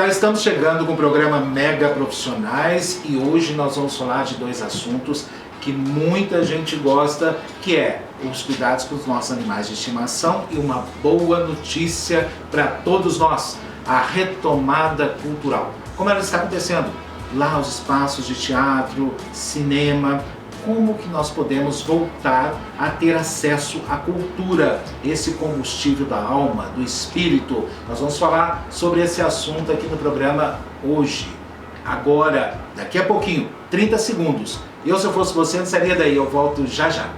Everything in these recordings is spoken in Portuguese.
Já estamos chegando com o programa Mega Profissionais e hoje nós vamos falar de dois assuntos que muita gente gosta, que é os cuidados com os nossos animais de estimação e uma boa notícia para todos nós, a retomada cultural. Como ela está acontecendo? Lá os espaços de teatro, cinema, como que nós podemos voltar a ter acesso à cultura, esse combustível da alma, do espírito. Nós vamos falar sobre esse assunto aqui no programa hoje, agora, daqui a pouquinho, 30 segundos. Eu, se eu fosse você, não sairia daí, eu volto já já.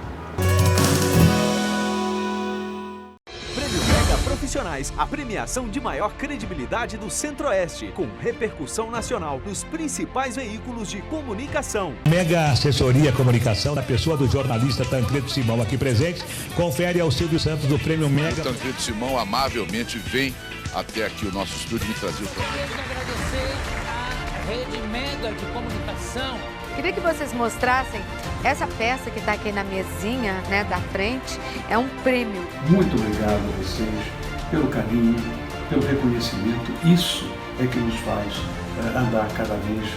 Profissionais, a premiação de maior credibilidade do Centro-Oeste, com repercussão nacional nos principais veículos de comunicação. Mega Assessoria Comunicação, na pessoa do jornalista Tancredo Simão aqui presente, confere ao Silvio Santos do Prêmio Mega. O Tancredo Simão amavelmente vem até aqui o nosso estúdio e me trazer o prêmio. Queria agradecer à Rede Mega de Comunicação. Queria que vocês mostrassem essa peça que está aqui na mesinha, né, da frente, é um prêmio. Muito obrigado a vocês pelo carinho, pelo reconhecimento. Isso é que nos faz andar cada vez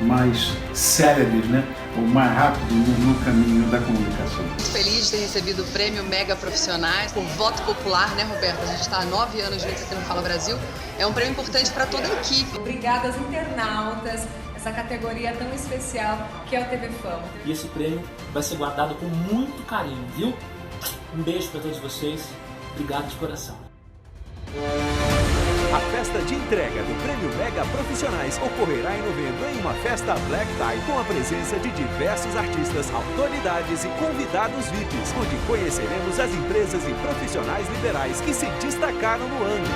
mais céleres, né, ou mais rápido no caminho da comunicação. Muito feliz de ter recebido o prêmio Mega Profissionais por voto popular, né, Roberto? A gente está há 9 anos juntos aqui no Fala Brasil. É um prêmio importante para toda a equipe. Obrigada aos internautas, essa categoria tão especial que é o TV Fama. E esse prêmio vai ser guardado com muito carinho, viu? Um beijo para todos vocês. Obrigado de coração. A festa de entrega do Prêmio Mega Profissionais ocorrerá em novembro em uma festa Black Tie com a presença de diversos artistas, autoridades e convidados VIPs, onde conheceremos as empresas e profissionais liberais que se destacaram no ano.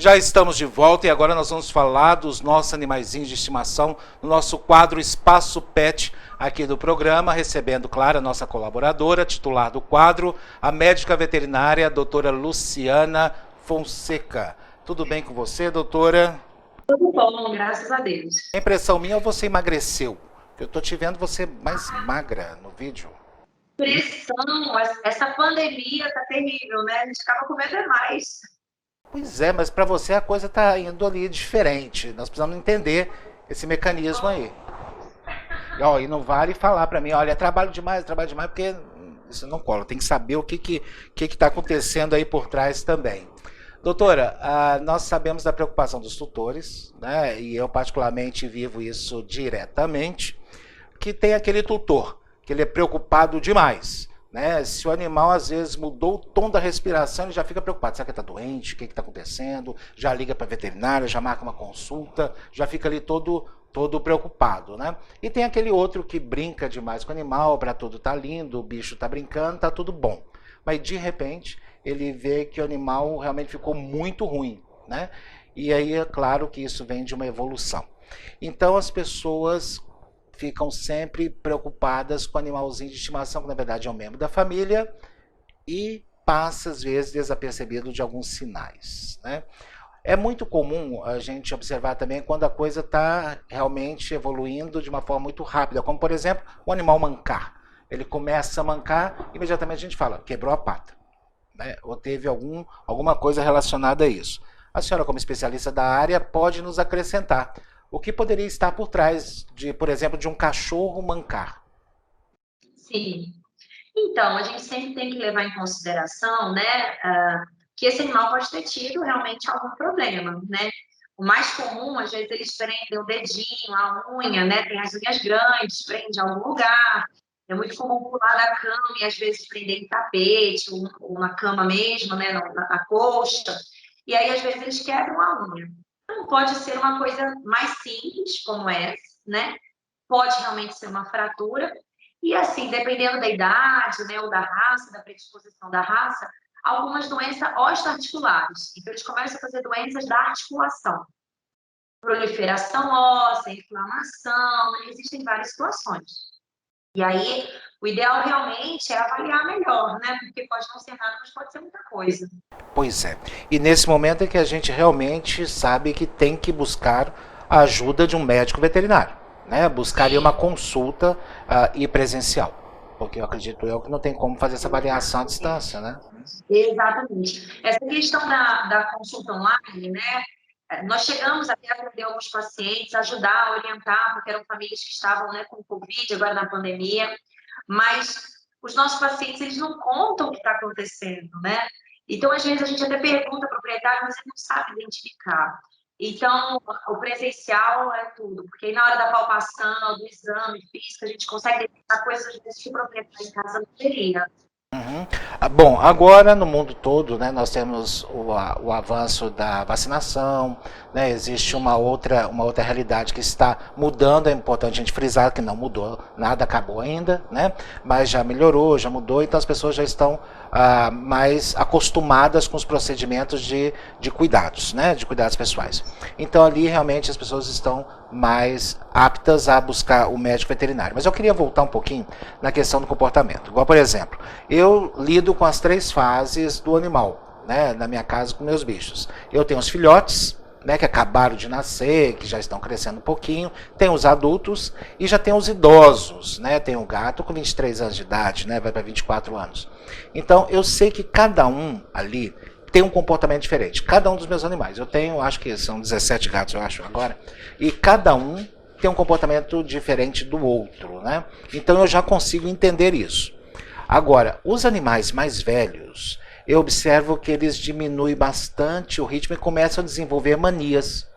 Já estamos de volta e agora nós vamos falar dos nossos animaizinhos de estimação no nosso quadro Espaço Pet aqui do programa, recebendo, claro, a nossa colaboradora, titular do quadro, a médica veterinária, a doutora Luciana Fonseca. Tudo bem com você, doutora? Tudo bom, graças a Deus. A impressão minha é que você emagreceu. Eu estou te vendo você mais magra no vídeo. Pressão, essa pandemia tá terrível, né? A gente acaba comendo demais. Pois é, mas para você a coisa está indo ali diferente. Nós precisamos entender esse mecanismo aí. E não vale falar para mim, olha, trabalho demais, porque isso não cola. Tem que saber o que está acontecendo aí por trás também. Doutora, nós sabemos da preocupação dos tutores, né? E eu particularmente vivo isso diretamente, que tem aquele tutor, que ele é preocupado demais. Né? Se o animal às vezes mudou o tom da respiração, ele já fica preocupado. Será que ele está doente? O que está acontecendo? Já liga para a veterinária, já marca uma consulta, já fica ali todo preocupado. Né? E tem aquele outro que brinca demais com o animal, para tudo tá lindo, o bicho está brincando, está tudo bom. Mas de repente ele vê que o animal realmente ficou muito ruim. Né? E aí é claro que isso vem de uma evolução. Então as pessoas ficam sempre preocupadas com o animalzinho de estimação, que na verdade é um membro da família, e passa às vezes desapercebido de alguns sinais. Né? É muito comum a gente observar também quando a coisa está realmente evoluindo de uma forma muito rápida, como por exemplo o animal mancar. Ele começa a mancar, imediatamente a gente fala, quebrou a pata. Né? Ou teve alguma coisa relacionada a isso. A senhora, como especialista da área, pode nos acrescentar o que poderia estar por trás, por exemplo, de um cachorro mancar? Sim. Então, a gente sempre tem que levar em consideração, né, que esse animal pode ter tido realmente algum problema, né? O mais comum, às vezes, eles prendem o dedinho, a unha, né? Tem as unhas grandes, prende em algum lugar. É muito comum pular da cama e, às vezes, prender em tapete, ou na cama mesmo, né, na coxa. E aí, às vezes, eles quebram a unha. Então, pode ser uma coisa mais simples, como essa, né? Pode realmente ser uma fratura. E assim, dependendo da idade, né, ou da raça, da predisposição da raça, algumas doenças osteoarticulares. Então, eles começam a fazer doenças da articulação. proliferação óssea, inflamação, né? Existem várias situações. E aí, o ideal realmente é avaliar melhor, né? Porque pode não ser nada, mas pode ser muita coisa. Pois é. E nesse momento é que a gente realmente sabe que tem que buscar a ajuda de um médico veterinário, né? Buscaria uma consulta e presencial. Porque eu acredito que não tem como fazer essa avaliação à distância, né? Exatamente. Essa questão da consulta online, né? Nós chegamos até a atender alguns pacientes, ajudar, orientar, porque eram famílias que estavam, né, com Covid, agora na pandemia, mas os nossos pacientes, eles não contam o que está acontecendo, né? Então, às vezes, a gente até pergunta ao proprietário, mas ele não sabe identificar. Então, o presencial é tudo, porque aí na hora da palpação, do exame físico, a gente consegue detectar coisas, às vezes, que o proprietário em casa não teria. Uhum. Bom, agora no mundo todo, né, nós temos o avanço da vacinação, né, existe uma outra realidade que está mudando. É importante a gente frisar que não mudou, nada acabou ainda, né, mas já melhorou, já mudou, então as pessoas já estão mais acostumadas com os procedimentos de cuidados, né, de cuidados pessoais. Então ali realmente as pessoas estão mais aptas a buscar o médico veterinário. Mas eu queria voltar um pouquinho na questão do comportamento. Igual, por exemplo, eu lido com as 3 fases do animal, né, na minha casa com meus bichos. Eu tenho os filhotes, né, que acabaram de nascer, que já estão crescendo um pouquinho, tem os adultos e já tem os idosos, né, tem um gato com 23 anos de idade, né, vai para 24 anos. Então, eu sei que cada um ali tem um comportamento diferente, cada um dos meus animais. Eu tenho, acho que são 17 gatos, eu acho, agora, e cada um tem um comportamento diferente do outro, né? Então eu já consigo entender isso. Agora, os animais mais velhos, eu observo que eles diminuem bastante o ritmo e começam a desenvolver manias,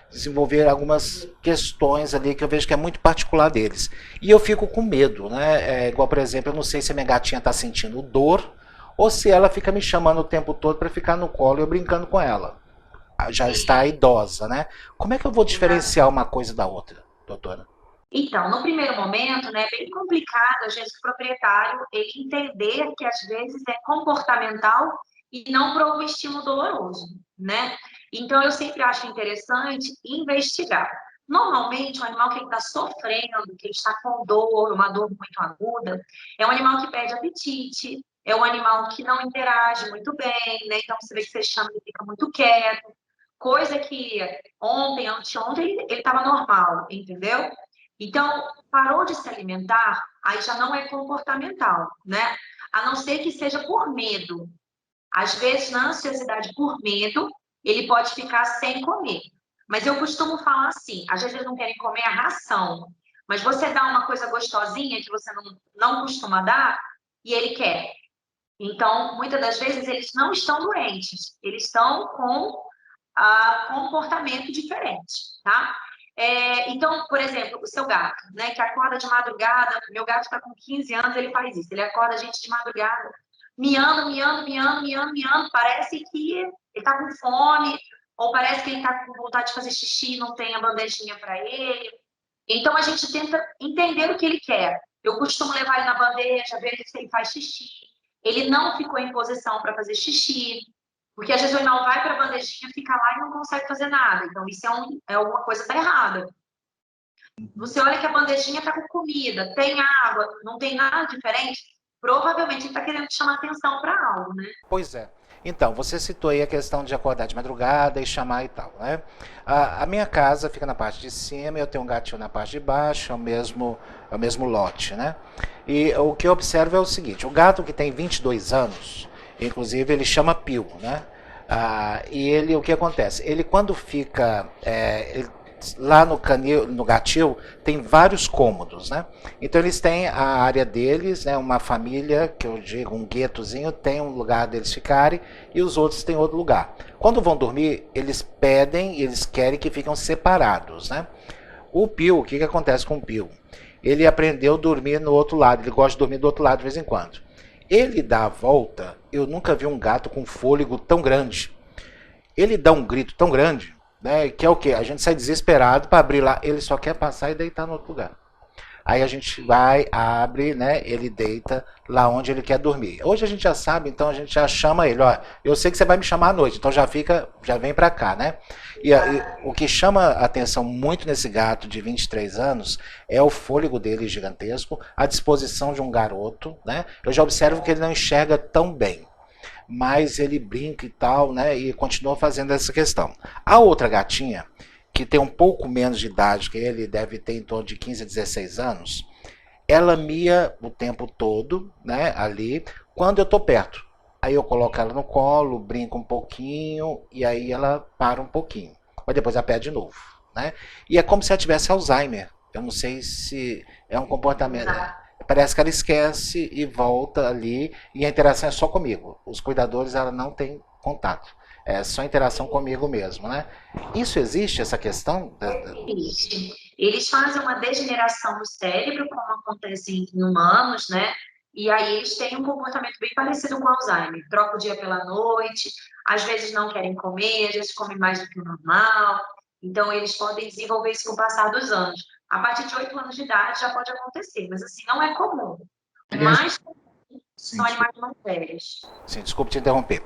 desenvolver algumas questões ali que eu vejo que é muito particular deles. E eu fico com medo, né? Igual, por exemplo, eu não sei se a minha gatinha está sentindo dor, ou se ela fica me chamando o tempo todo para ficar no colo e eu brincando com ela. Já está idosa, né? Como é que eu vou diferenciar uma coisa da outra, doutora? Então, no primeiro momento, né, é bem complicado, às vezes, o proprietário ele entender que, às vezes, é comportamental e não por um estímulo doloroso, né? Então, eu sempre acho interessante investigar. Normalmente, o animal que está sofrendo, que está com dor, uma dor muito aguda, é um animal que perde apetite, é um animal que não interage muito bem, né? Então, você vê que você chama e fica muito quieto. Coisa que ontem, anteontem, ele estava normal, entendeu? Então, parou de se alimentar, aí já não é comportamental, né? A não ser que seja por medo. Às vezes, na ansiosidade por medo, ele pode ficar sem comer. Mas eu costumo falar assim, às vezes eles não querem comer a ração, mas você dá uma coisa gostosinha que você não costuma dar, e ele quer. Então, muitas das vezes, eles não estão doentes, eles estão com comportamento diferente, tá? Então, por exemplo, o seu gato, né, que acorda de madrugada, meu gato está com 15 anos, ele faz isso, ele acorda a gente de madrugada, miando, parece que ele está com fome, ou parece que ele está com vontade de fazer xixi e não tem a bandejinha para ele. Então, a gente tenta entender o que ele quer. Eu costumo levar ele na bandeja, ver se ele faz xixi. Ele não ficou em posição para fazer xixi, porque às vezes o animal vai para a bandejinha, fica lá e não consegue fazer nada. Então, isso alguma coisa está errada. Você olha que a bandejinha está com comida, tem água, não tem nada diferente, provavelmente ele está querendo chamar atenção para algo, né? Pois é. Então, você citou aí a questão de acordar de madrugada e chamar e tal, né? A minha casa fica na parte de cima, eu tenho um gatinho na parte de baixo, é o mesmo lote, né? E o que eu observo é o seguinte, o gato que tem 22 anos, inclusive ele chama Pio, né? E ele, o que acontece? Ele quando fica... lá no gatil tem vários cômodos, né? Então eles têm a área deles, né? Uma família, que eu digo, um guetozinho, tem um lugar deles ficarem e os outros têm outro lugar. Quando vão dormir, eles pedem, eles querem que fiquem separados, né? O Pio, o que acontece com o Pio? Ele aprendeu a dormir no outro lado, ele gosta de dormir do outro lado de vez em quando. Ele dá a volta, eu nunca vi um gato com fôlego tão grande. Ele dá um grito tão grande, né, que é o quê? A gente sai desesperado para abrir lá, ele só quer passar e deitar no outro lugar. Aí a gente vai, abre, né? Ele deita lá onde ele quer dormir. Hoje a gente já sabe, então a gente já chama ele. Ó, eu sei que você vai me chamar à noite, então já vem pra cá, né? E o que chama a atenção muito nesse gato de 23 anos é o fôlego dele gigantesco, a disposição de um garoto, né? Eu já observo que ele não enxerga tão bem, mas ele brinca e tal, né? E continua fazendo essa questão. A outra gatinha, que tem um pouco menos de idade que ele, deve ter em torno de 15 a 16 anos, ela mia o tempo todo, né, ali, quando eu tô perto. Aí eu coloco ela no colo, brinco um pouquinho, e aí ela para um pouquinho. Mas depois ela pede de novo, né? E é como se ela tivesse Alzheimer. Eu não sei se é um comportamento... Parece que ela esquece e volta ali, e a interação é só comigo. Os cuidadores, ela não tem contato. É só interação comigo mesmo, né? Isso existe, essa questão? Existe. Eles fazem uma degeneração no cérebro, como acontece em humanos, né? E aí eles têm um comportamento bem parecido com o Alzheimer. Troca o dia pela noite, às vezes não querem comer, às vezes comem mais do que o normal. Então eles podem desenvolver isso com o passar dos anos. A partir de 8 anos de idade já pode acontecer, mas assim, não é comum. Mas são animais mais velhos. Sim, desculpe te interromper.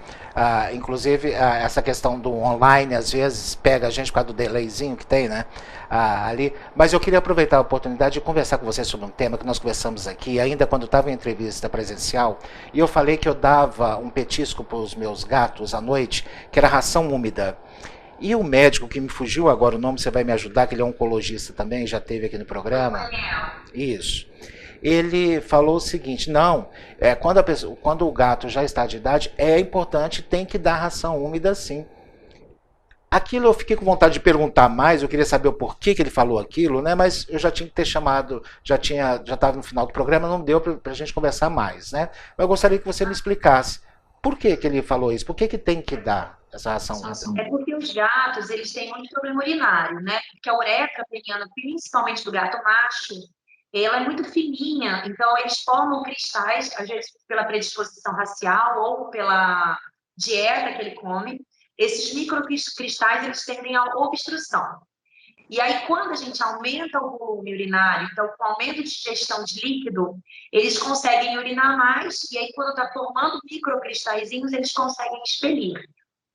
Inclusive, essa questão do online, às vezes, pega a gente por causa do delayzinho que tem, né? Ali. Mas eu queria aproveitar a oportunidade de conversar com você sobre um tema que nós conversamos aqui, ainda quando estava em entrevista presencial, e eu falei que eu dava um petisco para os meus gatos à noite, que era ração úmida. E o médico, que me fugiu agora o nome, você vai me ajudar, que ele é oncologista também, já esteve aqui no programa. Isso. Ele falou o seguinte, não, quando o gato já está de idade, é importante, tem que dar ração úmida sim. Aquilo eu fiquei com vontade de perguntar mais, eu queria saber o porquê que ele falou aquilo, né? Mas eu já tinha que ter chamado, já estava no final do programa, não deu para a gente conversar mais, né? Mas eu gostaria que você me explicasse por que ele falou isso, por que tem que dar essa ração úmida? É porque os gatos, eles têm muito problema urinário, né? Porque a uretra peniana, principalmente do gato macho, ela é muito fininha, então eles formam cristais, às vezes pela predisposição racial ou pela dieta que ele come. Esses microcristais, eles tendem à obstrução. E aí, quando a gente aumenta o volume urinário, então com o aumento de ingestão de líquido, eles conseguem urinar mais, e aí quando está formando microcristalzinhos, eles conseguem expelir.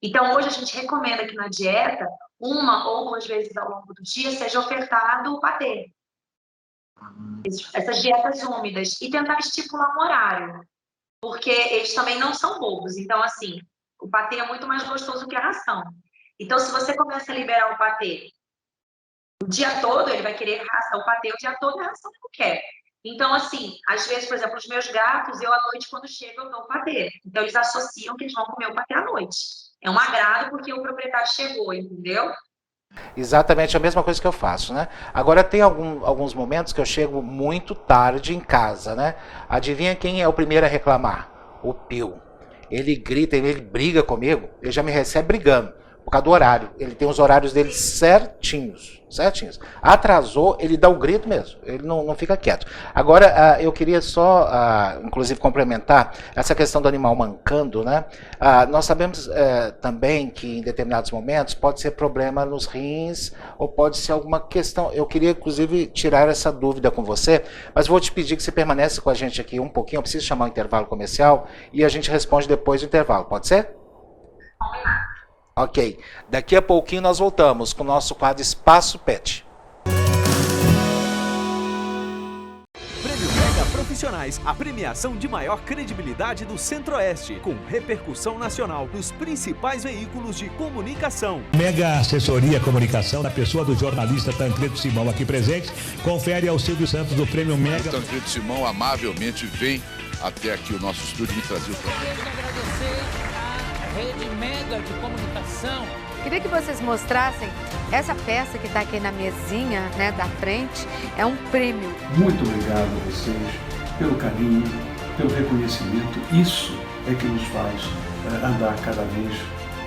Então, hoje a gente recomenda que na dieta, 1 ou 2 vezes ao longo do dia, seja ofertado o patê. Essas dietas úmidas. E tentar estipular um horário. Porque eles também não são bobos. Então, assim, o patê é muito mais gostoso que a ração. Então, se você começa a liberar o patê o dia todo, ele vai querer ração, o patê o dia todo, a ração não quer. Então, assim, às vezes, por exemplo, os meus gatos, eu à noite, quando chego, eu dou o patê. Então, eles associam que eles vão comer o patê à noite. É um agrado porque o proprietário chegou, entendeu? Exatamente a mesma coisa que eu faço, né? Agora tem alguns momentos que eu chego muito tarde em casa, né? Adivinha quem é o primeiro a reclamar? O Pio. Ele grita, ele briga comigo, ele já me recebe brigando, por causa do horário. Ele tem os horários dele certinhos. Atrasou, ele dá o grito mesmo, ele não fica quieto. Agora, eu queria só, inclusive, complementar essa questão do animal mancando, né? Nós sabemos também que em determinados momentos pode ser problema nos rins, ou pode ser alguma questão. Eu queria, inclusive, tirar essa dúvida com você, mas vou te pedir que você permaneça com a gente aqui um pouquinho. Eu preciso chamar um intervalo comercial e a gente responde depois do intervalo, pode ser? Ok, daqui a pouquinho nós voltamos com o nosso quadro Espaço Pet. Prêmio Mega Profissionais, a premiação de maior credibilidade do Centro-Oeste, com repercussão nacional nos principais veículos de comunicação. Mega Assessoria Comunicação, na pessoa do jornalista Tancredo Simão aqui presente, confere ao Silvio Santos do Prêmio Mega. O Tancredo Simão amavelmente vem até aqui o nosso estúdio e me trazer o programa. Quero agradecer a Rede Mega de Comunicação. Queria que vocês mostrassem essa peça que está aqui na mesinha, né, da frente. É um prêmio. Muito obrigado a vocês pelo carinho, pelo reconhecimento. Isso é que nos faz andar cada vez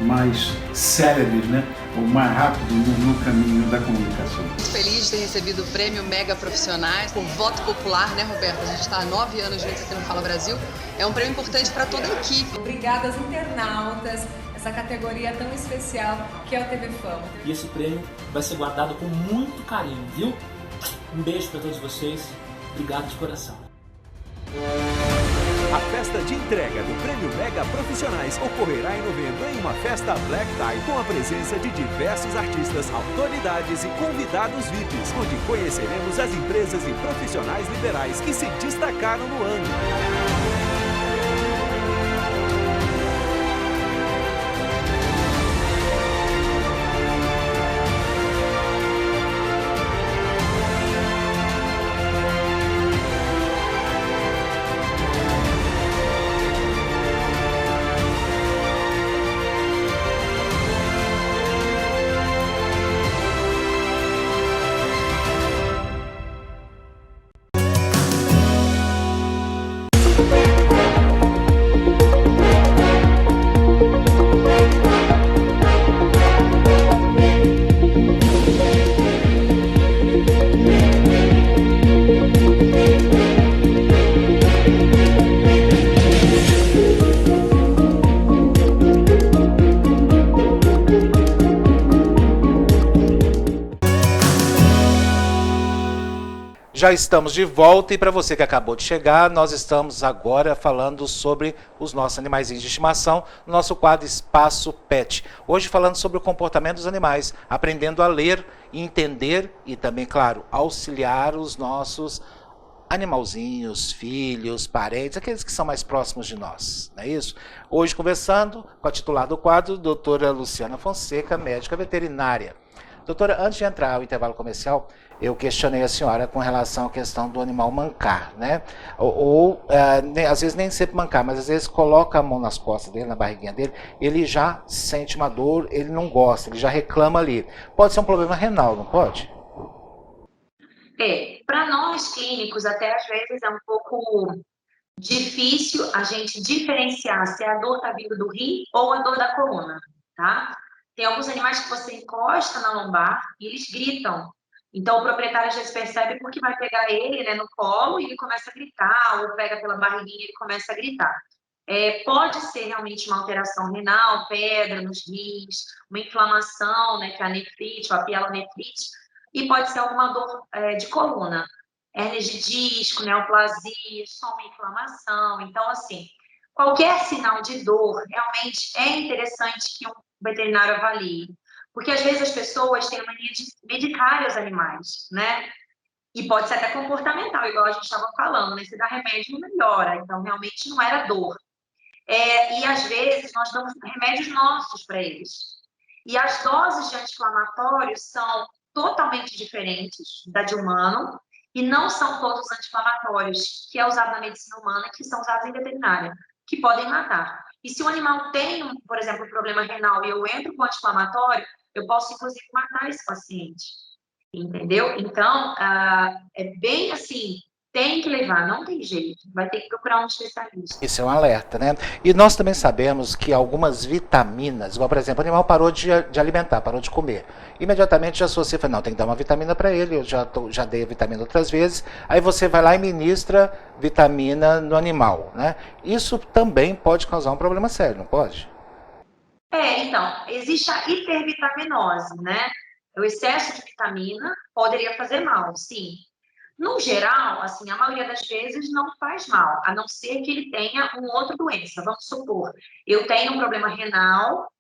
mais céleres, né? Ou mais rápido no caminho da comunicação. Muito feliz de ter recebido o Prêmio Mega Profissionais por voto popular, né, Roberto? A gente está há 9 anos juntos aqui no Fala Brasil. É um prêmio importante para toda a equipe. Obrigada aos internautas, essa categoria tão especial que é o TV Fama. E esse prêmio vai ser guardado com muito carinho, viu? Um beijo para todos vocês. Obrigado de coração. A festa de entrega do Prêmio Mega Profissionais ocorrerá em novembro em uma festa Black Tie com a presença de diversos artistas, autoridades e convidados VIPs, onde conheceremos as empresas e profissionais liberais que se destacaram no ano. Já estamos de volta e para você que acabou de chegar, nós estamos agora falando sobre os nossos animaizinhos de estimação, no nosso quadro Espaço Pet. Hoje falando sobre o comportamento dos animais, aprendendo a ler, entender e também, claro, auxiliar os nossos animalzinhos, filhos, parentes, aqueles que são mais próximos de nós, não é isso? Hoje conversando com a titular do quadro, doutora Luciana Fonseca, médica veterinária. Doutora, antes de entrar ao intervalo comercial, eu questionei a senhora com relação à questão do animal mancar, né? Às vezes nem sempre mancar, mas às vezes coloca a mão nas costas dele, na barriguinha dele, ele já sente uma dor, ele não gosta, ele já reclama ali. Pode ser um problema renal, não pode? Para nós clínicos, até às vezes é um pouco difícil a gente diferenciar se a dor está vindo do rim ou a dor da coluna, tá? Tem alguns animais que você encosta na lombar e eles gritam. Então, o proprietário às vezes percebe porque vai pegar ele, né, no colo e ele começa a gritar, ou pega pela barriguinha e ele começa a gritar. Pode ser realmente uma alteração renal, pedra nos rins, uma inflamação, né, que é a nefrite, ou a pielonefrite, e pode ser alguma dor de coluna, hérnia de disco, neoplasia, só uma inflamação. Então, assim, qualquer sinal de dor, realmente é interessante que um veterinário avalie. Porque às vezes as pessoas têm a mania de medicar os animais, né? E pode ser até comportamental, igual a gente estava falando, né? Se dá remédio, não melhora. Então, realmente não era dor. E às vezes nós damos remédios nossos para eles. E as doses de anti-inflamatórios são totalmente diferentes da de humano e não são todos os anti-inflamatórios que é usado na medicina humana que são usados em veterinária, que podem matar. E se o animal tem, por exemplo, um problema renal e eu entro com anti-inflamatório, eu posso, inclusive, matar esse paciente. Entendeu? Então, é bem assim, tem que levar, não tem jeito. Vai ter que procurar um especialista. Isso é um alerta, né? E nós também sabemos que algumas vitaminas, igual, por exemplo, o animal parou de alimentar, parou de comer. Imediatamente já associa, não, tem que dar uma vitamina para ele, eu já dei a vitamina outras vezes. Aí você vai lá e ministra vitamina no animal, né? Isso também pode causar um problema sério, não pode? Então, existe a hipervitaminose, né? O excesso de vitamina poderia fazer mal, sim. No geral, assim, a maioria das vezes não faz mal, a não ser que ele tenha uma outra doença. Vamos supor, eu tenho um problema renal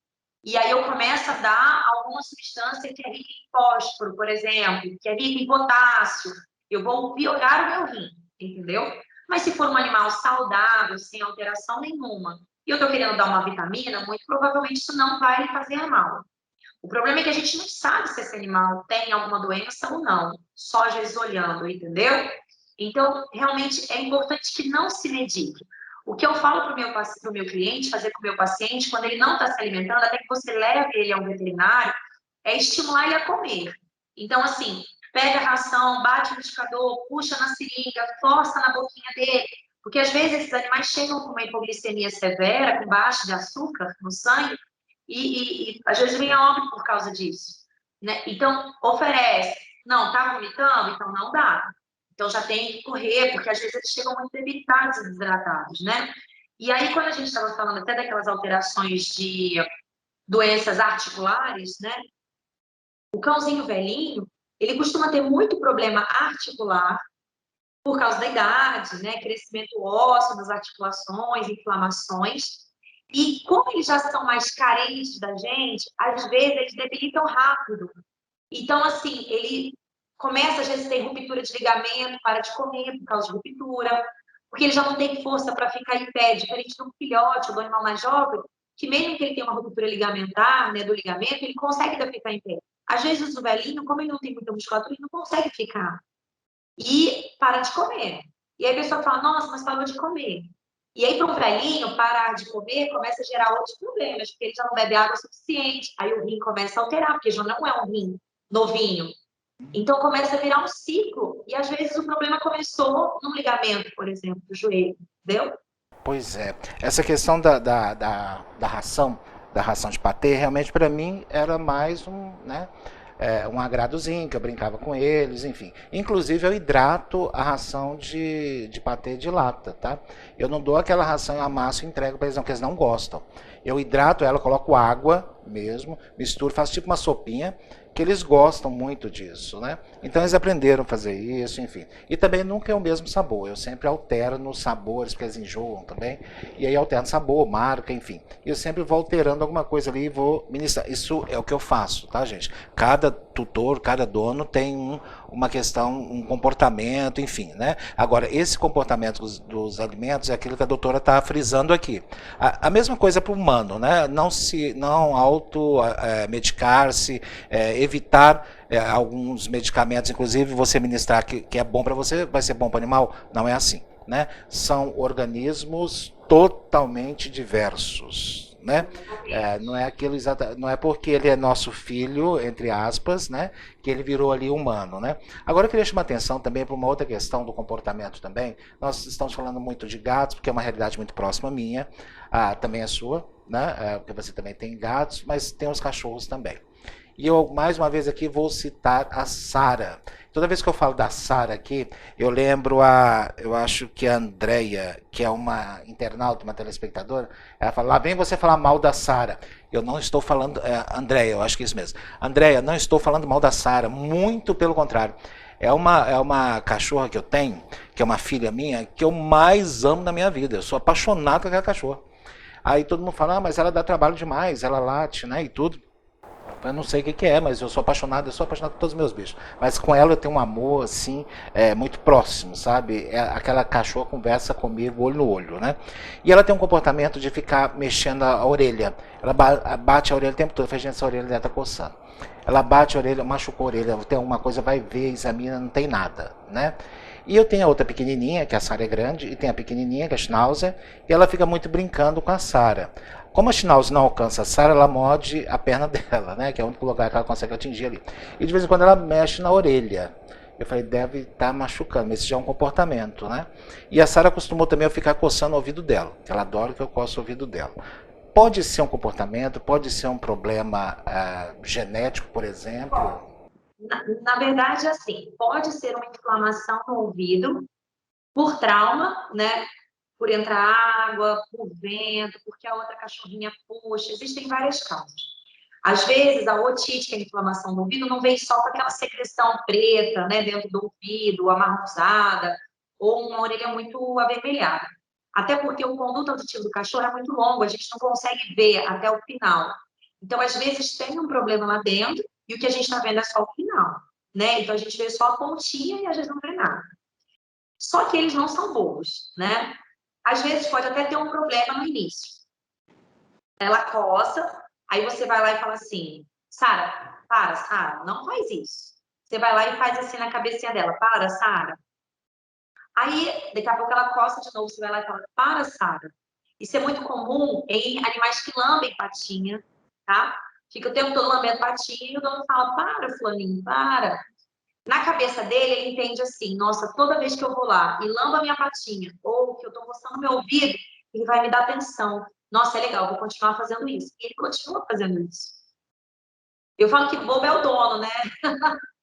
e aí eu começo a dar alguma substância que é rica em fósforo, por exemplo, que é rica em potássio. Eu vou piorar o meu rim, entendeu? Mas se for um animal saudável, sem alteração nenhuma, e eu estou querendo dar uma vitamina, muito provavelmente isso não vai lhe fazer mal. O problema é que a gente não sabe se esse animal tem alguma doença ou não, só às vezes olhando, entendeu? Então, realmente é importante que não se medique. O que eu falo para o meu cliente, fazer com o meu paciente, quando ele não está se alimentando, até que você leve ele a um veterinário, é estimular ele a comer. Então, assim, pega a ração, bate no indicador, puxa na seringa, força na boquinha dele. Porque às vezes esses animais chegam com uma hipoglicemia severa, com baixa de açúcar no sangue, e às vezes vem a óbito por causa disso, né? Então, oferece. Não, tá vomitando? Então não dá. Então já tem que correr, porque às vezes eles chegam muito debilitados e desidratados, né? E aí, quando a gente estava falando até daquelas alterações de doenças articulares, né? O cãozinho velhinho, ele costuma ter muito problema articular, por causa da idade, né? Crescimento ósseo nas articulações, inflamações. E como eles já são mais carentes da gente, às vezes eles debilitam rápido. Então, assim, ele começa, às vezes, a ter ruptura de ligamento, para de comer por causa de ruptura, porque ele já não tem força para ficar em pé, diferente do filhote, do animal mais jovem, que mesmo que ele tenha uma ruptura ligamentar, né, do ligamento, ele consegue ainda ficar em pé. Às vezes, o velhinho, como ele não tem muita musculatura, ele não consegue ficar. E para de comer. E aí a pessoa fala, nossa, mas parou de comer. E aí, para um velhinho, parar de comer começa a gerar outros problemas, porque ele já não bebe água suficiente, aí o rim começa a alterar, porque já não é um rim novinho. Então, começa a virar um ciclo. E, às vezes, o problema começou num ligamento, por exemplo, do joelho. Entendeu? Pois é. Essa questão da ração de patê, realmente, para mim, era mais um agradozinho, que eu brincava com eles, enfim. Inclusive, eu hidrato a ração de patê de lata, tá? Eu não dou aquela ração, eu amasso e entrego para eles, não, porque eles não gostam. Eu hidrato ela, coloco água mesmo, misturo, faço tipo uma sopinha, que eles gostam muito disso, né? Então eles aprenderam a fazer isso, enfim. E também nunca é o mesmo sabor, eu sempre alterno nos sabores, porque eles enjoam também, e aí alterno sabor, marca, enfim. E eu sempre vou alterando alguma coisa ali e vou ministrar. Isso é o que eu faço, tá, gente? Cada tutor, cada dono tem uma questão, um comportamento, enfim, né? Agora, esse comportamento dos alimentos é aquilo que a doutora está frisando aqui. A mesma coisa para o humano, né? Não auto-medicar-se, evitar alguns medicamentos, inclusive você ministrar que é bom para você, vai ser bom para o animal. Não é assim, né? São organismos totalmente diversos. Né? Não é aquilo não é porque ele é nosso filho, entre aspas, né, que ele virou ali humano, né? Agora eu queria chamar atenção também para uma outra questão do comportamento também. Nós estamos falando muito de gatos, porque é uma realidade muito próxima minha, também é sua, né? Porque você também tem gatos, mas tem os cachorros também. E eu, mais uma vez aqui, vou citar a Sara. Toda vez que eu falo da Sara aqui, eu lembro eu acho que a Andréia, que é uma internauta, uma telespectadora, ela fala, lá vem você falar mal da Sara. Eu não estou falando, Andréia, eu acho que é isso mesmo. Andréia, não estou falando mal da Sara, muito pelo contrário. É uma cachorra que eu tenho, que é uma filha minha, que eu mais amo na minha vida. Eu sou apaixonado com aquela cachorra. Aí todo mundo fala, mas ela dá trabalho demais, ela late, né, e tudo. Eu não sei o que é, mas eu sou apaixonado por todos os meus bichos. Mas com ela eu tenho um amor, assim, muito próximo, sabe? Aquela cachorra conversa comigo olho no olho, né? E ela tem um comportamento de ficar mexendo a orelha. Ela bate a orelha o tempo todo, faz gente, essa orelha dela tá coçando. Ela bate a orelha, machucou a orelha, tem alguma coisa, vai ver, examina, não tem nada, né? E eu tenho a outra pequenininha, que a Sara é grande, e tem a pequenininha, que é a Schnauzer, e ela fica muito brincando com a Sara. Como a Schnauzer não alcança a Sara, ela morde a perna dela, né? Que é o único lugar que ela consegue atingir ali. E de vez em quando ela mexe na orelha. Eu falei, deve estar machucando, mas esse já é um comportamento, né? E a Sara acostumou também a ficar coçando o ouvido dela. Ela adora que eu coço o ouvido dela. Pode ser um comportamento, pode ser um problema genético, por exemplo. Na verdade, assim, pode ser uma inflamação no ouvido por trauma, né? Por entrar água, por vento, porque a outra cachorrinha puxa, existem várias causas. Às vezes, a otite, que é a inflamação do ouvido, não vem só com aquela secreção preta, né, dentro do ouvido, amarronzada, ou uma orelha muito avermelhada. Até porque o conduto auditivo do cachorro é muito longo, a gente não consegue ver até o final. Então, às vezes, tem um problema lá dentro, e o que a gente está vendo é só o final, né? Então, a gente vê só a pontinha e às vezes não vê nada. Só que eles não são bobos, né? Às vezes pode até ter um problema no início. Ela coça, aí você vai lá e fala assim, Sara, para, Sara, não faz isso. Você vai lá e faz assim na cabecinha dela, para, Sara. Aí, daqui a pouco ela coça de novo, você vai lá e fala, para, Sara. Isso é muito comum em animais que lambem patinha, tá? Fica o tempo todo lambendo patinha e o dono fala, para, fulaninho, para. Na cabeça dele, ele entende assim, nossa, toda vez que eu vou lá e lambo a minha patinha, ou que eu tô coçando meu ouvido, ele vai me dar atenção. Nossa, é legal, vou continuar fazendo isso. E ele continua fazendo isso. Eu falo que bobo é o dono, né?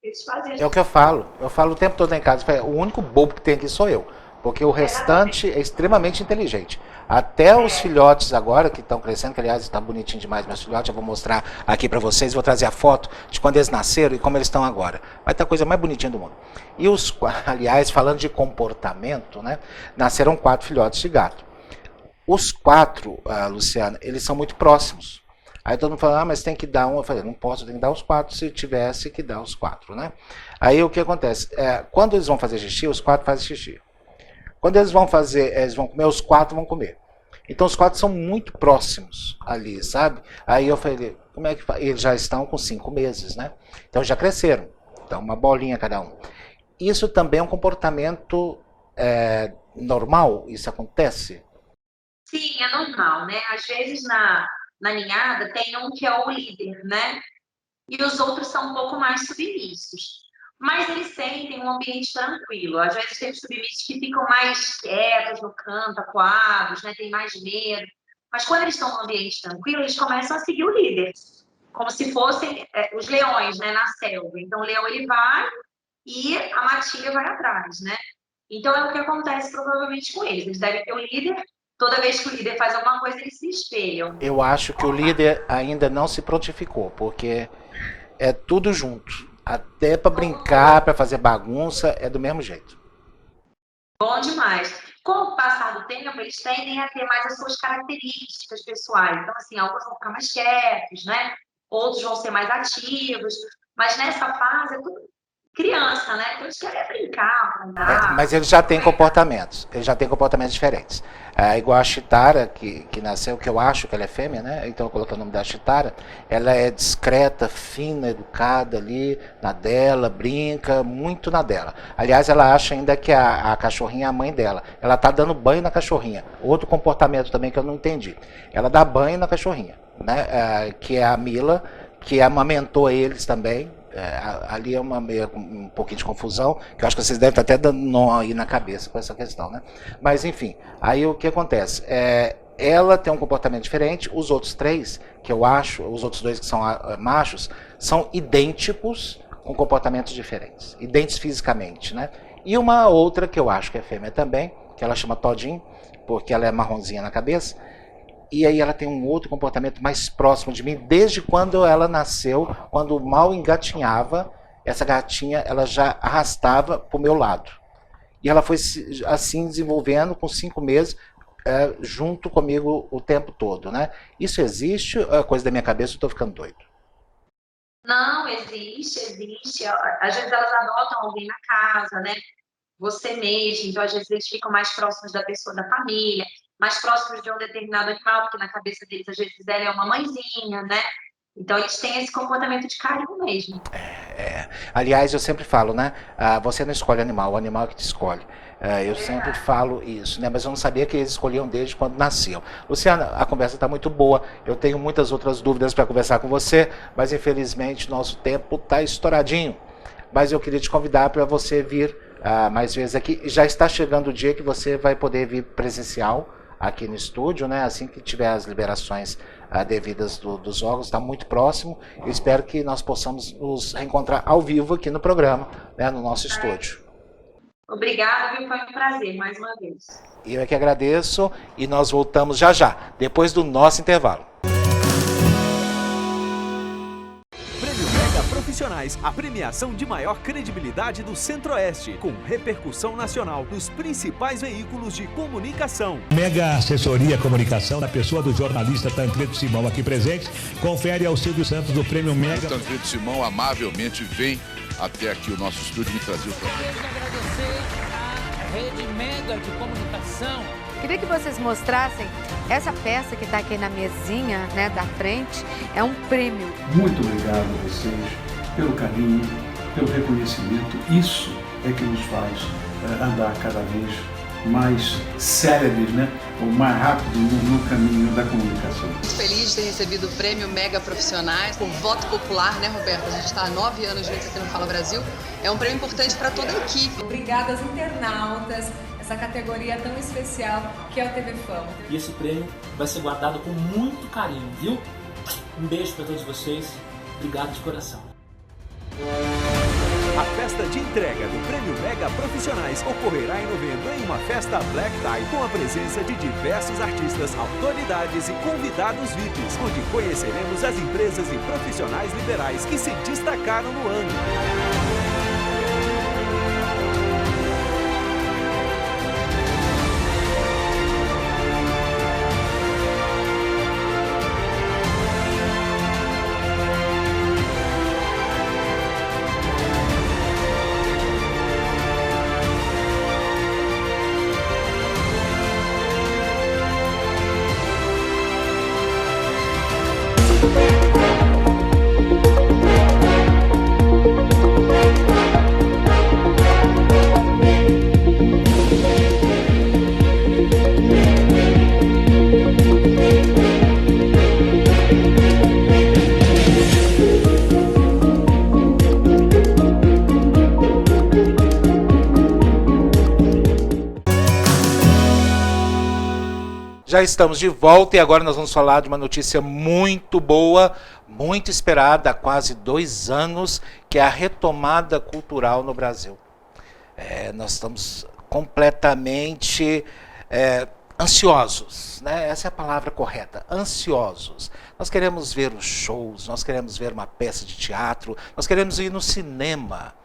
Eles fazem. É o que eu falo o tempo todo em casa, o único bobo que tem aqui sou eu. Porque o restante é extremamente inteligente. Até os filhotes agora, que estão crescendo, que aliás está bonitinho demais meus filhotes, eu vou mostrar aqui para vocês, vou trazer a foto de quando eles nasceram e como eles estão agora. Vai estar a coisa mais bonitinha do mundo. E aliás, falando de comportamento, né, nasceram 4 filhotes de gato. Os 4, Luciana, eles são muito próximos. Aí todo mundo fala, mas tem que dar um. Eu falei, não posso, tem que dar os 4, se tivesse que dar os 4, né? Aí o que acontece? Quando eles vão fazer xixi, os 4 fazem xixi. Quando eles vão comer, os 4 vão comer. Então os 4 são muito próximos ali, sabe? Aí eu falei, como é que faz? Eles já estão com 5 meses, né? Então já cresceram. Então uma bolinha cada um. Isso também é um comportamento normal? Isso acontece? Sim, é normal, né? Às vezes na ninhada tem um que é o líder, né? E os outros são um pouco mais submissos. Mas eles sentem um ambiente tranquilo. Às vezes tem submissos que ficam mais quietos no canto, acuados, né? Tem mais medo. Mas quando eles estão num ambiente tranquilo, eles começam a seguir o líder. Como se fossem os leões, né? Na selva. Então o leão ele vai e a matilha vai atrás, né? Então é o que acontece provavelmente com eles. Eles devem ter o líder. Toda vez que o líder faz alguma coisa, eles se espelham. Eu acho que o líder ainda não se prontificou, porque é tudo junto. Até para brincar, para fazer bagunça, é do mesmo jeito. Bom demais. Com o passar do tempo, eles tendem a ter mais as suas características pessoais. Então, assim, alguns vão ficar mais quietos, né? Outros vão ser mais ativos. Mas nessa fase é tudo criança, né? Então eles querem brincar, andar. Mas eles já têm comportamentos. Eles já têm comportamentos diferentes. Igual a Chitara, que nasceu, que eu acho que ela é fêmea, né? Então eu coloquei o nome da Chitara. Ela é discreta, fina, educada ali, na dela, brinca, muito na dela. Aliás, ela acha ainda que a cachorrinha é a mãe dela. Ela tá dando banho na cachorrinha. Outro comportamento também que eu não entendi. Ela dá banho na cachorrinha, né? Que é a Mila, que amamentou eles também. Ali é um pouquinho de confusão, que eu acho que vocês devem estar até dando nó aí na cabeça com essa questão, né? Mas enfim, aí o que acontece? Ela tem um comportamento diferente, os outros 3, que eu acho, os outros 2 que são machos, são idênticos com comportamentos diferentes, idênticos fisicamente, né? E uma outra que eu acho que é fêmea também, que ela chama Todinho, porque ela é marronzinha na cabeça. E aí ela tem um outro comportamento mais próximo de mim, desde quando ela nasceu, quando mal engatinhava, essa gatinha ela já arrastava para o meu lado. E ela foi assim desenvolvendo com 5 meses, junto comigo o tempo todo, né? Isso existe? É coisa da minha cabeça, eu estou ficando doido. Não, existe. Às vezes elas adotam alguém na casa, né? Você mesmo, então às vezes eles ficam mais próximos da pessoa, da família, mais próximos de um determinado animal, porque na cabeça deles, às vezes, ela é uma mãezinha, né? Então, eles têm esse comportamento de carinho mesmo. Aliás, eu sempre falo, né? Você não escolhe animal, o animal é que te escolhe. Eu sempre falo isso, né? Mas eu não sabia que eles escolhiam desde quando nasciam. Luciana, a conversa está muito boa. Eu tenho muitas outras dúvidas para conversar com você, mas infelizmente nosso tempo está estouradinho. Mas eu queria te convidar para você vir mais vezes aqui. Já está chegando o dia que você vai poder vir presencial aqui no estúdio, né? Assim que tiver as liberações devidas dos órgãos, está muito próximo. Eu espero que nós possamos nos reencontrar ao vivo aqui no programa, né? No nosso estúdio. Obrigada, viu? Foi um prazer, mais uma vez. Eu é que agradeço e nós voltamos já já, depois do nosso intervalo. Profissionais, a premiação de maior credibilidade do Centro-Oeste, com repercussão nacional nos principais veículos de comunicação. Mega Assessoria Comunicação, na pessoa do jornalista Tancredo Simão aqui presente, confere ao Silvio Santos do Prêmio Mega. O Tancredo Simão amavelmente vem até aqui o nosso estúdio e me trazer o programa. Quero agradecer à Rede Mega de Comunicação. Queria que vocês mostrassem essa peça que está aqui na mesinha, né, da frente, é um prêmio. Muito obrigado a vocês pelo carinho, pelo reconhecimento. Isso é que nos faz andar cada vez mais céleres, né? Ou mais rápido no caminho da comunicação. Muito feliz de ter recebido o Prêmio Mega Profissionais por voto popular, né, Roberta? A gente está há 9 anos juntos aqui no Fala Brasil. É um prêmio importante para toda a equipe. Obrigada aos internautas, essa categoria tão especial que é o TV Fama. E esse prêmio vai ser guardado com muito carinho, viu? Um beijo para todos vocês. Obrigado de coração. A festa de entrega do Prêmio Mega Profissionais ocorrerá em novembro em uma festa Black Tie com a presença de diversos artistas, autoridades e convidados VIPs, onde conheceremos as empresas e profissionais liberais que se destacaram no ano. Já estamos de volta e agora nós vamos falar de uma notícia muito boa, muito esperada há quase 2 anos, que é a retomada cultural no Brasil. Nós estamos completamente ansiosos, né? Essa é a palavra correta, ansiosos. Nós queremos ver os shows, nós queremos ver uma peça de teatro, nós queremos ir no cinema.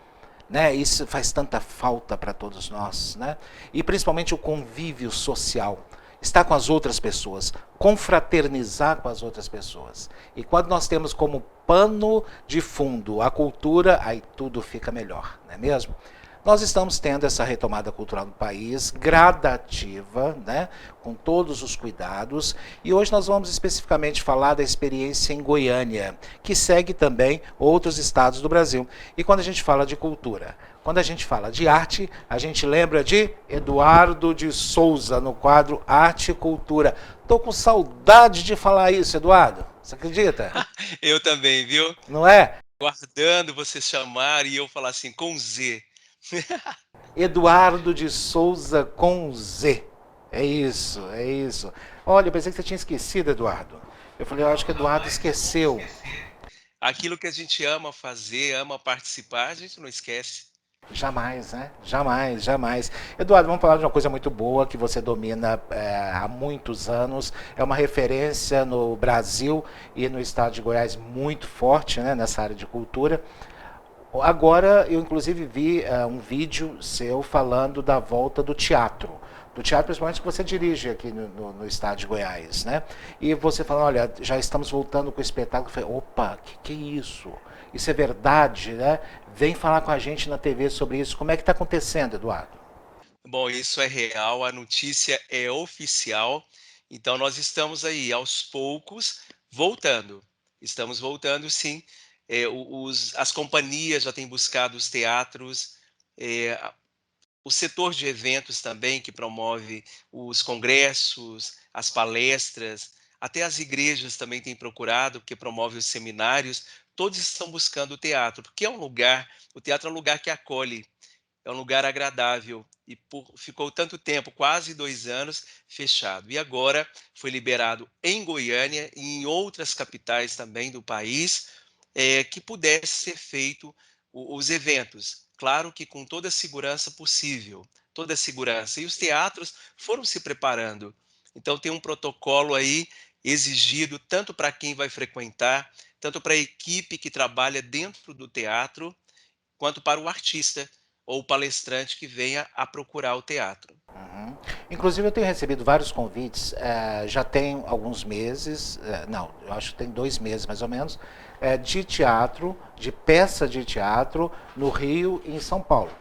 Né? Isso faz tanta falta para todos nós, né? E principalmente o convívio social. Estar com as outras pessoas, confraternizar com as outras pessoas. E quando nós temos como pano de fundo a cultura, aí tudo fica melhor, não é mesmo? Nós estamos tendo essa retomada cultural no país, gradativa, né, com todos os cuidados, e hoje nós vamos especificamente falar da experiência em Goiânia, que segue também outros estados do Brasil. E quando a gente fala de cultura, quando a gente fala de arte, a gente lembra de Eduardo de Souza, no quadro Arte e Cultura. Tô com saudade de falar isso, Eduardo. Você acredita? Eu também, viu? Não é? Guardando você chamar e eu falar assim, com Z. Eduardo de Souza com Z. É isso, é isso. Olha, eu pensei que você tinha esquecido, Eduardo. Eu falei, eu acho que Eduardo esqueceu. Aquilo que a gente ama fazer, ama participar, a gente não esquece. Jamais, né? Jamais, jamais. Eduardo, vamos falar de uma coisa muito boa que você domina há muitos anos. É uma referência no Brasil e no estado de Goiás muito forte, né, nessa área de cultura. Agora, eu inclusive vi um vídeo seu falando da volta do teatro. Do teatro, principalmente, que você dirige aqui no estado de Goiás, né? E você falando, olha, já estamos voltando com o espetáculo. Eu falei, opa, que é isso? Isso é verdade, né? Vem falar com a gente na TV sobre isso. Como é que está acontecendo, Eduardo? Bom, isso é real, a notícia é oficial. Então, nós estamos aí, aos poucos, voltando. Estamos voltando, sim. As companhias já têm buscado os teatros, o setor de eventos também, que promove os congressos, as palestras, até as igrejas também têm procurado, porque promove os seminários, todos estão buscando o teatro, porque o teatro é um lugar que acolhe, é um lugar agradável, e ficou tanto tempo, quase 2 anos, fechado. E agora foi liberado em Goiânia e em outras capitais também do país, que pudesse ser feito os eventos. Claro que com toda a segurança possível, toda a segurança. E os teatros foram se preparando. Então tem um protocolo aí exigido tanto para quem vai frequentar, tanto para a equipe que trabalha dentro do teatro, quanto para o artista ou o palestrante que venha a procurar o teatro. Uhum. Inclusive eu tenho recebido vários convites, já tem alguns meses, não, eu acho que tem 2 meses mais ou menos, de teatro, de peça de teatro no Rio e em São Paulo.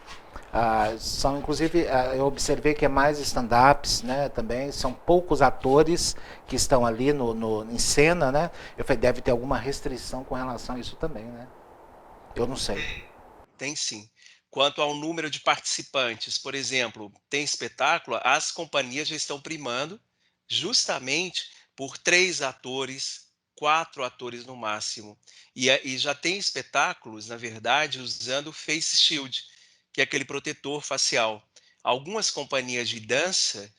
São inclusive, eu observei que é mais stand-ups, né, também, são poucos atores que estão ali em cena, né? Eu falei, deve ter alguma restrição com relação a isso também, né? Eu não sei. Tem sim. Quanto ao número de participantes, por exemplo, tem espetáculo, as companhias já estão primando justamente por 3 atores, 4 atores no máximo. E já tem espetáculos, na verdade, usando face shield, que é aquele protetor facial. Algumas companhias de dança,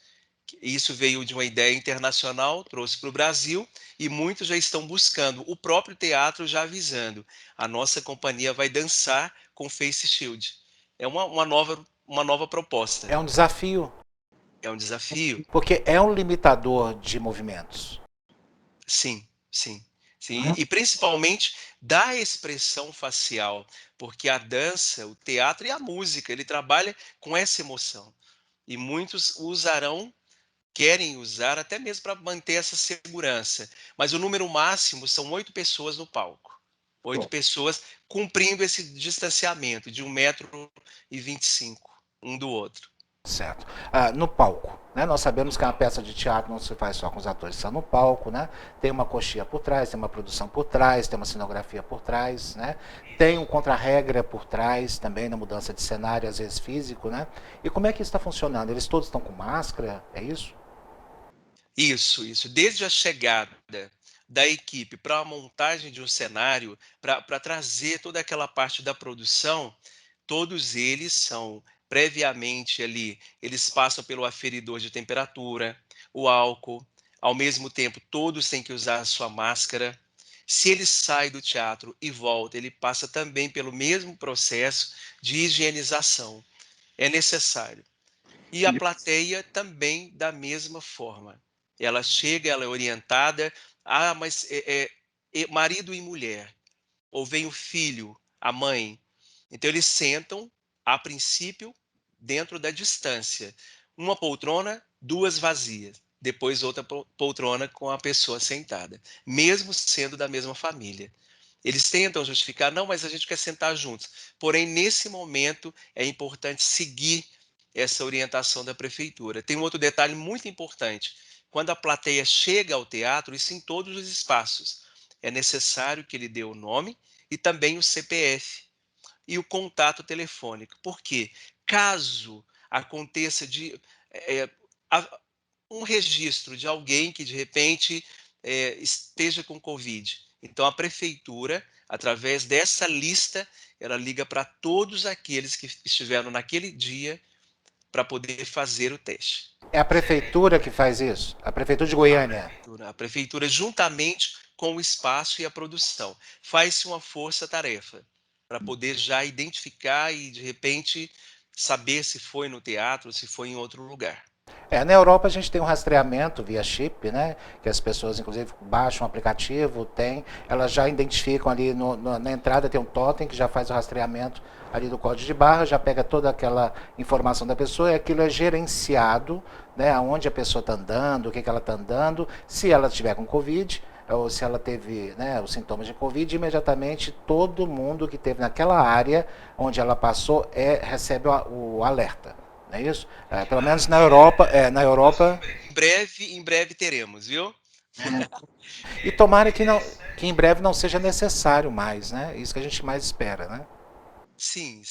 isso veio de uma ideia internacional, trouxe para o Brasil, e muitos já estão buscando, o próprio teatro já avisando, a nossa companhia vai dançar com face shield. É uma nova proposta. É um desafio. É um desafio. Porque é um limitador de movimentos. Sim. E principalmente da expressão facial, porque a dança, o teatro e a música, ele trabalha com essa emoção. E muitos querem usar até mesmo para manter essa segurança. Mas o número máximo são 8 pessoas no palco. 8 pessoas cumprindo esse distanciamento de 1,25 m um do outro. Certo. No palco, né? Nós sabemos que uma peça de teatro não se faz só com os atores que estão no palco, né? Tem uma coxia por trás, tem uma produção por trás, tem uma cenografia por trás, né? Tem um contra-regra por trás também na mudança de cenário, às vezes físico, né? E como é que isso está funcionando? Eles todos estão com máscara, é isso? Isso. Desde a chegada da equipe para a montagem de um cenário, para trazer toda aquela parte da produção, todos eles são previamente ali, eles passam pelo aferidor de temperatura, o álcool, ao mesmo tempo todos têm que usar a sua máscara. Se ele sai do teatro e volta, ele passa também pelo mesmo processo de higienização. É necessário. E a plateia também da mesma forma. Ela chega, ela é orientada, mas marido e mulher, ou vem o filho, a mãe. Então eles sentam, a princípio, dentro da distância. Uma poltrona, 2 vazias. Depois outra poltrona com a pessoa sentada. Mesmo sendo da mesma família. Eles tentam justificar, não, mas a gente quer sentar juntos. Porém, nesse momento, é importante seguir essa orientação da prefeitura. Tem um outro detalhe muito importante. Quando a plateia chega ao teatro, isso em todos os espaços, é necessário que ele dê o nome e também o CPF e o contato telefônico. Por quê? Caso aconteça um registro de alguém que, de repente, esteja com Covid. Então, a prefeitura, através dessa lista, ela liga para todos aqueles que estiveram naquele dia para poder fazer o teste. É a prefeitura que faz isso? A prefeitura de Goiânia? A prefeitura, juntamente com o espaço e a produção, faz-se uma força-tarefa para poder já identificar e, de repente, saber se foi no teatro, se foi em outro lugar. Na Europa a gente tem um rastreamento via chip, né? Que as pessoas, inclusive, baixam um aplicativo, elas já identificam ali na entrada, tem um totem que já faz o rastreamento ali do código de barra, já pega toda aquela informação da pessoa e aquilo é gerenciado, né? Aonde a pessoa está andando, o que ela está andando, se ela estiver com Covid, ou se ela teve, né, os sintomas de Covid, imediatamente todo mundo que esteve naquela área onde ela passou recebe o alerta. Não é isso? Pelo menos na Europa. Em breve teremos, viu? E tomara que em breve não seja necessário mais, né? Isso que a gente mais espera, né? Sim.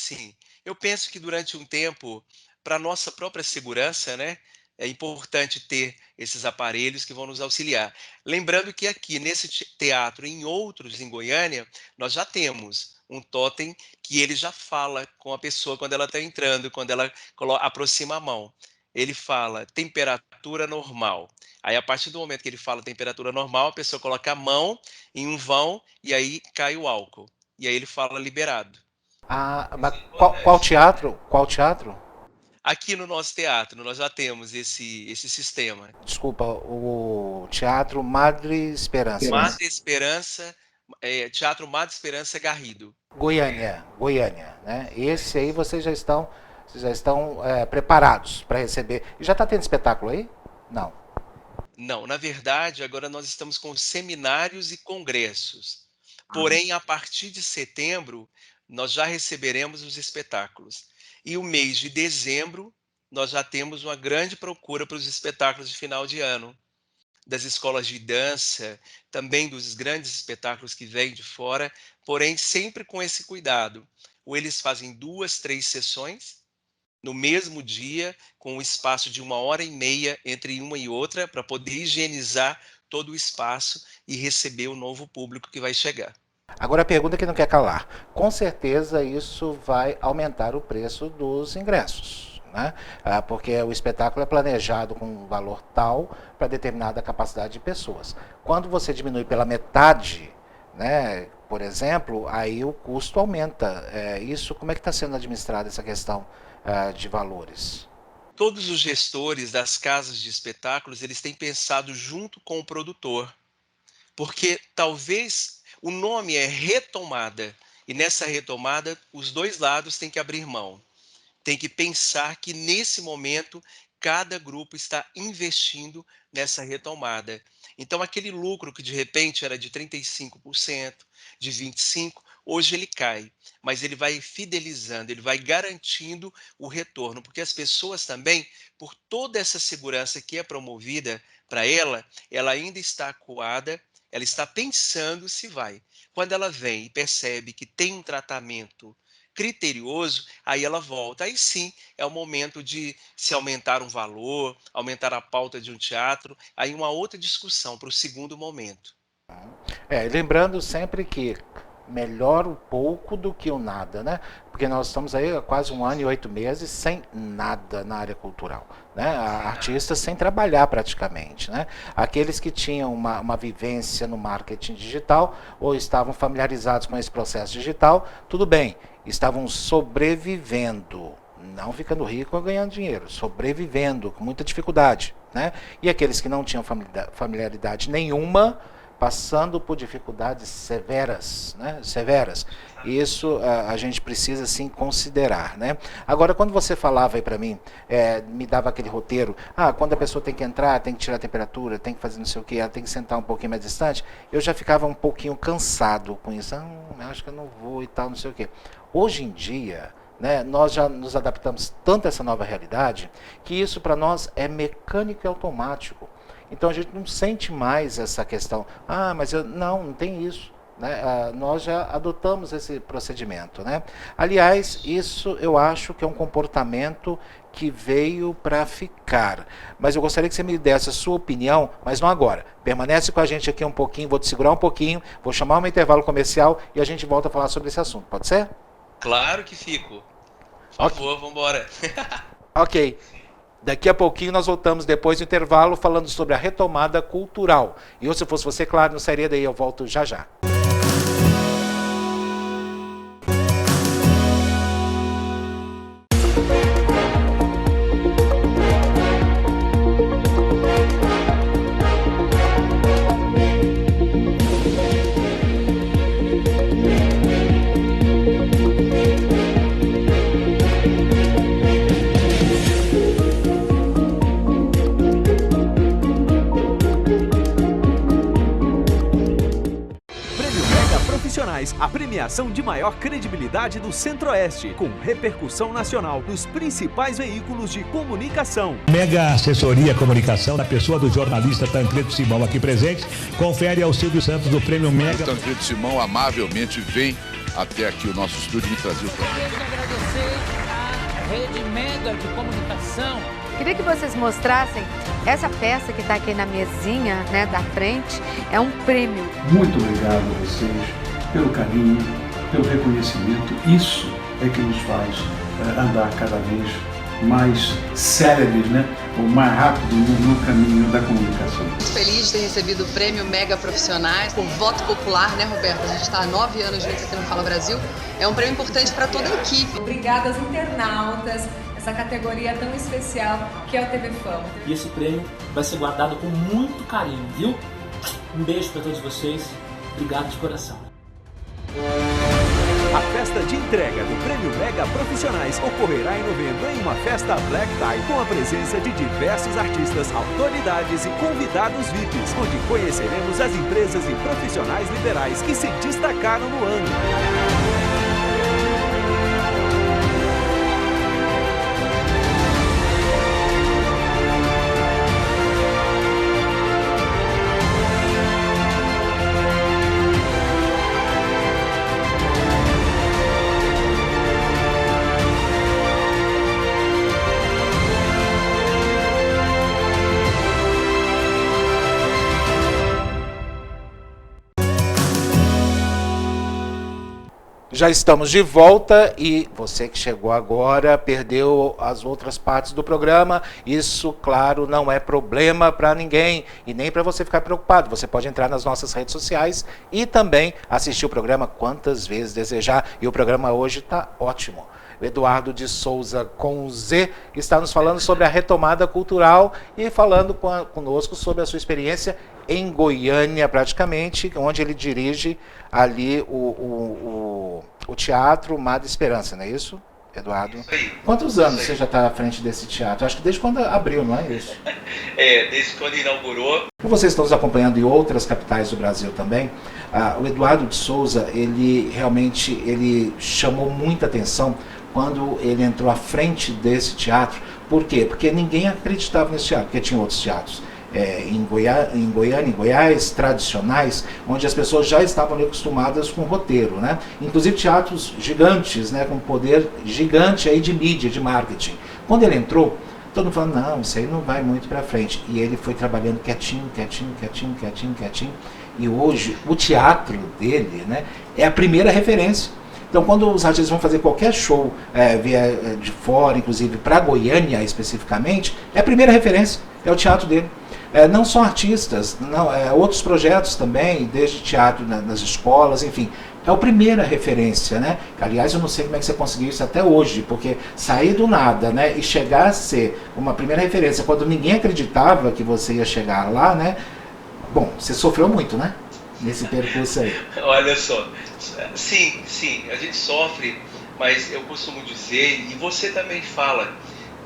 Eu penso que durante um tempo, para a nossa própria segurança, né, é importante ter esses aparelhos que vão nos auxiliar. Lembrando que aqui, nesse teatro e em outros em Goiânia, nós já temos um totem que ele já fala com a pessoa quando ela está entrando, quando ela aproxima a mão. Ele fala temperatura normal. Aí, a partir do momento que ele fala temperatura normal, a pessoa coloca a mão em um vão e aí cai o álcool. E aí ele fala liberado. Mas qual teatro? Qual teatro? Aqui no nosso teatro, nós já temos esse sistema. Desculpa, o Teatro Madre Esperança. Madre Esperança, Teatro Madre Esperança Garrido. Goiânia, né? Esse aí vocês já estão preparados para receber. E já está tendo espetáculo aí? Não, na verdade, agora nós estamos com seminários e congressos. Porém, a partir de setembro, nós já receberemos os espetáculos. E o mês de dezembro, nós já temos uma grande procura para os espetáculos de final de ano, das escolas de dança, também dos grandes espetáculos que vêm de fora, porém sempre com esse cuidado. Ou eles fazem 2, 3 sessões no mesmo dia, com um espaço de 1h30 entre uma e outra, para poder higienizar todo o espaço e receber o novo público que vai chegar. Agora a pergunta que não quer calar. Com certeza isso vai aumentar o preço dos ingressos, né? Porque o espetáculo é planejado com um valor tal para determinada capacidade de pessoas. Quando você diminui pela metade, né, por exemplo, aí o custo aumenta. Isso, como é que está sendo administrada essa questão de valores? Todos os gestores das casas de espetáculos, eles têm pensado junto com o produtor, porque talvez o nome é retomada, e nessa retomada os dois lados têm que abrir mão. Tem que pensar que nesse momento cada grupo está investindo nessa retomada. Então aquele lucro que de repente era de 35%, de 25%, hoje ele cai, mas ele vai fidelizando, ele vai garantindo o retorno, porque as pessoas também, por toda essa segurança que é promovida para ela ainda está acuada, ela está pensando se vai. Quando ela vem e percebe que tem um tratamento criterioso, aí ela volta. Aí sim é o momento de se aumentar um valor, aumentar a pauta de um teatro, aí uma outra discussão para o segundo momento. Lembrando sempre que melhor o pouco do que o nada, né? Porque nós estamos aí há quase 1 ano e 8 meses sem nada na área cultural, né? Artistas sem trabalhar praticamente, né? Aqueles que tinham uma vivência no marketing digital ou estavam familiarizados com esse processo digital, tudo bem, estavam sobrevivendo, não ficando rico ou ganhando dinheiro, sobrevivendo com muita dificuldade, né? E aqueles que não tinham familiaridade nenhuma, passando por dificuldades severas, né? Severas. Isso a gente precisa sim considerar, né? Agora, quando você falava aí para mim, me dava aquele roteiro, quando a pessoa tem que entrar, tem que tirar a temperatura, tem que fazer não sei o que, ela tem que sentar um pouquinho mais distante, eu já ficava um pouquinho cansado com isso. Acho que eu não vou e tal, não sei o que. Hoje em dia, né, nós já nos adaptamos tanto a essa nova realidade, que isso para nós é mecânico e automático. Então a gente não sente mais essa questão, mas não tem isso, né? Nós já adotamos esse procedimento, né? Aliás, isso eu acho que é um comportamento que veio para ficar. Mas eu gostaria que você me desse a sua opinião, mas não agora. Permanece com a gente aqui um pouquinho, vou te segurar um pouquinho, vou chamar um intervalo comercial e a gente volta a falar sobre esse assunto, pode ser? Claro que fico. Por favor, vamos embora. Ok. Daqui a pouquinho nós voltamos depois do intervalo falando sobre a retomada cultural. E eu, se fosse você, claro, não sairia daí, eu volto já já. A premiação de maior credibilidade do Centro-Oeste, com repercussão nacional nos principais veículos de comunicação. Mega Assessoria Comunicação, da pessoa do jornalista Tancredo Simão aqui presente, confere ao Silvio Santos do Prêmio Mega. O Tancredo Simão amavelmente vem até aqui o nosso estúdio e me trazia o programa. Queria agradecer à Rede Mega de Comunicação. Queria que vocês mostrassem essa peça que está aqui na mesinha, né, da frente, é um prêmio. Muito obrigado a vocês pelo carinho, pelo reconhecimento. Isso é que nos faz andar cada vez mais céleres, né? Ou mais rápido no caminho da comunicação. Muito feliz de ter recebido o Prêmio Mega Profissionais por voto popular, né, Roberto? A gente está há 9 anos juntos aqui no Fala Brasil. É um prêmio importante para toda a equipe. Obrigada aos internautas, essa categoria tão especial que é o TV Fama. E esse prêmio vai ser guardado com muito carinho, viu? Um beijo para todos vocês. Obrigado de coração. A festa de entrega do Prêmio Mega Profissionais ocorrerá em novembro em uma festa Black Tie com a presença de diversos artistas, autoridades e convidados VIPs, onde conheceremos as empresas e profissionais liberais que se destacaram no ano. Já estamos de volta e você que chegou agora perdeu as outras partes do programa. Isso, claro, não é problema para ninguém e nem para você ficar preocupado. Você pode entrar nas nossas redes sociais e também assistir o programa quantas vezes desejar. E o programa hoje está ótimo. O Eduardo de Souza, com Z, está nos falando sobre a retomada cultural e falando conosco sobre a sua experiência em Goiânia, praticamente, onde ele dirige ali o Teatro Madre Esperança, não é isso, Eduardo? Isso aí. Quantos anos você já está à frente desse teatro? Acho que desde quando abriu, não é isso? Desde quando inaugurou. Como vocês estão nos acompanhando em outras capitais do Brasil também, o Eduardo de Souza, ele realmente chamou muita atenção quando ele entrou à frente desse teatro. Por quê? Porque ninguém acreditava nesse teatro, porque tinha outros teatros. Em Goiânia, em Goiás, tradicionais, onde as pessoas já estavam acostumadas com roteiro, né? Inclusive teatros gigantes, né? Com poder gigante aí de mídia, de marketing. Quando ele entrou, todo mundo falando, não, isso aí não vai muito para frente. E ele foi trabalhando quietinho. E hoje, o teatro dele, né, é a primeira referência. Então, quando os artistas vão fazer qualquer show de fora, inclusive para Goiânia especificamente, é a primeira referência, é o teatro dele. Não só artistas, outros projetos também, desde teatro nas escolas, enfim. É a primeira referência, né? Aliás, eu não sei como é que você conseguiu isso até hoje, porque sair do nada, né, e chegar a ser uma primeira referência, quando ninguém acreditava que você ia chegar lá, né? Bom, você sofreu muito, né? Nesse percurso aí. Olha só, sim, a gente sofre, mas eu costumo dizer, e você também fala,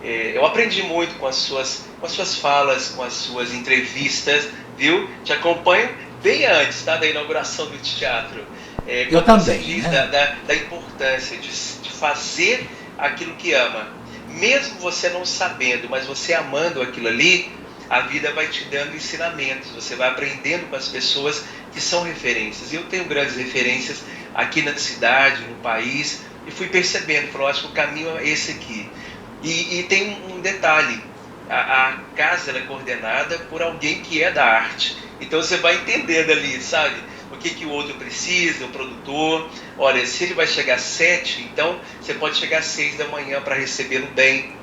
eu aprendi muito com as suas falas, com as suas entrevistas, viu? Te acompanho bem antes, tá, da inauguração do teatro. Eu também, você diz, né? da importância de fazer aquilo que ama. Mesmo você não sabendo, mas você amando aquilo ali, a vida vai te dando ensinamentos, você vai aprendendo com as pessoas que são referências. Eu tenho grandes referências aqui na cidade, no país, e fui percebendo, falei, acho que o caminho é esse aqui. E tem um detalhe, a casa ela é coordenada por alguém que é da arte, então você vai entendendo ali, sabe, o que o outro precisa, o produtor. Olha, se ele vai chegar às 7, então você pode chegar às 6 da manhã para recebê-lo bem,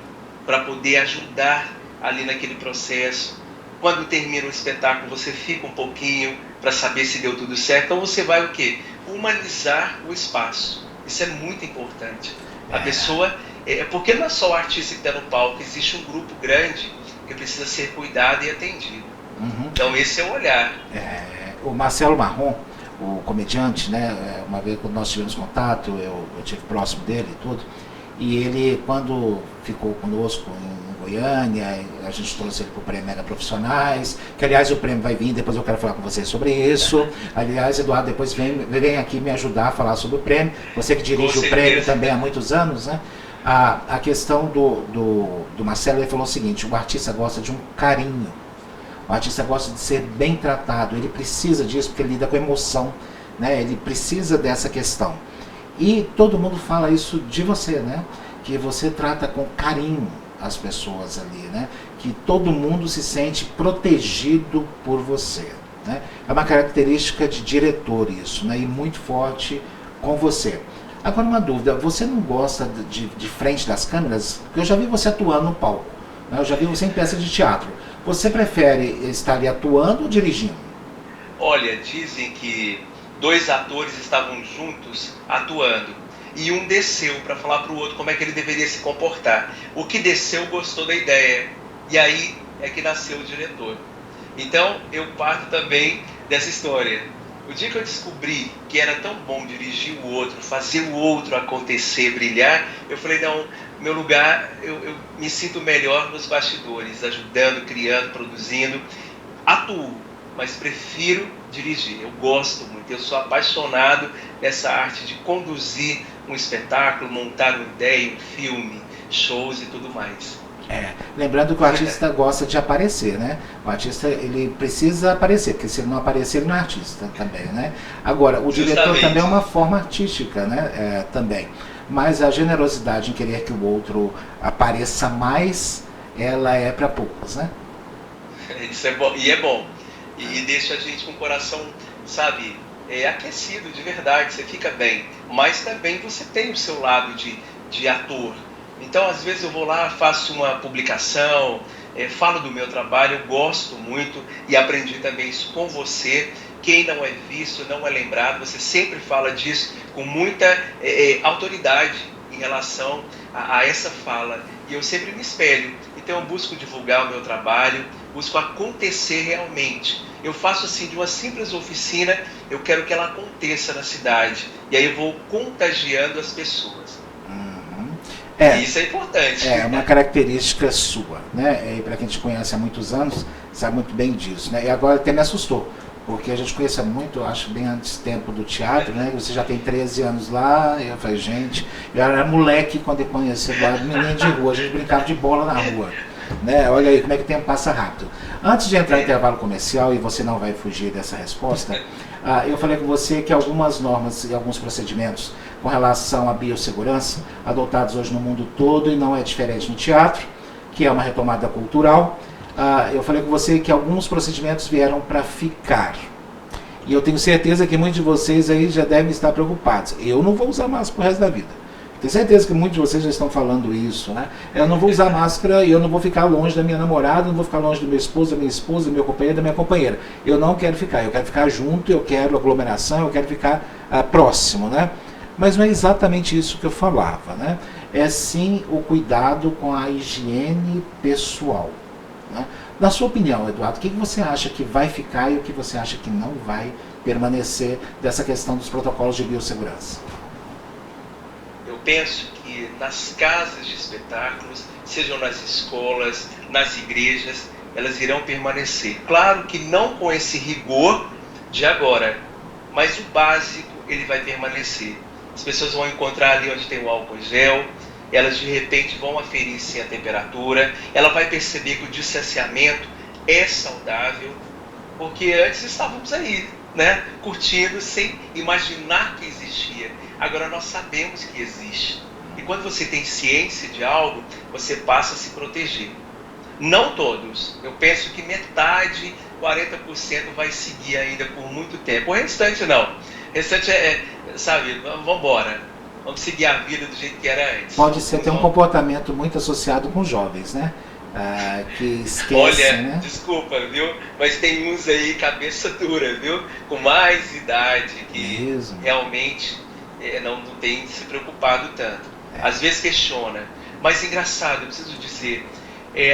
para poder ajudar ali naquele processo. Quando termina o espetáculo, você fica um pouquinho para saber se deu tudo certo. Então você vai o quê? Humanizar o espaço. Isso é muito importante. A pessoa... porque não é só o artista que está no palco, existe um grupo grande que precisa ser cuidado e atendido. Então esse é o olhar. O Marcelo Marrom, o comediante, né? Uma vez quando nós tivemos contato, eu estive próximo dele e tudo. E ele, quando ficou conosco em Goiânia, a gente trouxe ele para o Prêmio Mega Profissionais, que aliás o prêmio vai vir, depois eu quero falar com vocês sobre isso. Aliás, Eduardo, depois vem aqui me ajudar a falar sobre o prêmio. Você que dirige o prêmio também há muitos anos, né? A questão do Marcelo, ele falou o seguinte, o artista gosta de um carinho, o artista gosta de ser bem tratado, ele precisa disso porque ele lida com emoção, né? Ele precisa dessa questão. E todo mundo fala isso de você, né? Que você trata com carinho as pessoas ali, né? Que todo mundo se sente protegido por você, né? É uma característica de diretor isso, né? E muito forte com você. Agora uma dúvida, você não gosta de frente das câmeras? Porque eu já vi você atuando no palco, né? Eu já vi você em peça de teatro. Você prefere estar ali atuando ou dirigindo? Olha, dizem que 2 atores estavam juntos atuando e um desceu para falar para o outro como é que ele deveria se comportar. O que desceu gostou da ideia e aí é que nasceu o diretor. Então eu parto também dessa história. O dia que eu descobri que era tão bom dirigir o outro, fazer o outro acontecer, brilhar, eu falei, não, meu lugar, eu me sinto melhor nos bastidores, ajudando, criando, produzindo. Atuo, mas prefiro dirigir. Eu gosto muito, eu sou apaixonado nessa arte de conduzir um espetáculo, montar uma ideia, um filme, shows e tudo mais. Lembrando que o artista gosta de aparecer, né? O artista, ele precisa aparecer, porque se ele não aparecer, ele não é artista também, né? Agora, o diretor também é uma forma artística, né? Também. Mas a generosidade em querer que o outro apareça mais, ela é para poucos, né? Isso é bom, e é bom. E deixa a gente com o coração, sabe, aquecido de verdade, você fica bem. Mas também você tem o seu lado de ator. Então, às vezes eu vou lá, faço uma publicação, falo do meu trabalho, eu gosto muito e aprendi também isso com você. Quem não é visto, não é lembrado, você sempre fala disso com muita autoridade em relação a essa fala. E eu sempre me espelho. Então eu busco divulgar o meu trabalho, busco acontecer realmente. Eu faço assim, de uma simples oficina, eu quero que ela aconteça na cidade. E aí eu vou contagiando as pessoas. E isso é importante. É uma característica sua, né? E para quem te conhece há muitos anos, sabe muito bem disso, né? E agora até me assustou, porque a gente conhece muito, acho bem antes do tempo do teatro, né? Você já tem 13 anos lá, eu falei, gente, eu era moleque quando eu conheci lá, menino de rua, a gente brincava de bola na rua, né? Olha aí como é que o tempo passa rápido. Antes de entrar em intervalo comercial, e você não vai fugir dessa resposta, eu falei com você que algumas normas e alguns procedimentos com relação à biossegurança, adotados hoje no mundo todo, e não é diferente no teatro, que é uma retomada cultural. Eu falei com você que alguns procedimentos vieram para ficar. E eu tenho certeza que muitos de vocês aí já devem estar preocupados. Eu não vou usar máscara pro resto da vida. Tenho certeza que muitos de vocês já estão falando isso, né? Eu não vou usar máscara e eu não vou ficar longe da minha namorada, não vou ficar longe do meu esposo, da minha esposa, do meu companheiro, da minha companheira. Eu não quero ficar, eu quero ficar junto, eu quero aglomeração, eu quero ficar próximo, né? Mas não é exatamente isso que eu falava, né? É sim o cuidado com a higiene pessoal, né? Na sua opinião, Eduardo, o que você acha que vai ficar e o que você acha que não vai permanecer dessa questão dos protocolos de biossegurança? Eu penso que nas casas de espetáculos, sejam nas escolas, nas igrejas, elas irão permanecer. Claro que não com esse rigor de agora, mas o básico ele vai permanecer. As pessoas vão encontrar ali onde tem o álcool gel, elas de repente vão aferir sim a temperatura, ela vai perceber que o distanciamento é saudável, porque antes estávamos aí, né, curtindo sem imaginar que existia. Agora nós sabemos que existe. E quando você tem ciência de algo, você passa a se proteger. Não todos. Eu penso que metade, 40% vai seguir ainda por muito tempo. O restante não. O restante sabe, vamos embora. Vamos seguir a vida do jeito que era antes. Pode ser até um comportamento muito associado com jovens, né? Que esquecem, olha, né? Desculpa, viu? Mas tem uns aí cabeça dura, viu? Com mais idade, que realmente não tem se preocupado tanto. Às vezes questiona. Mas engraçado, eu preciso dizer,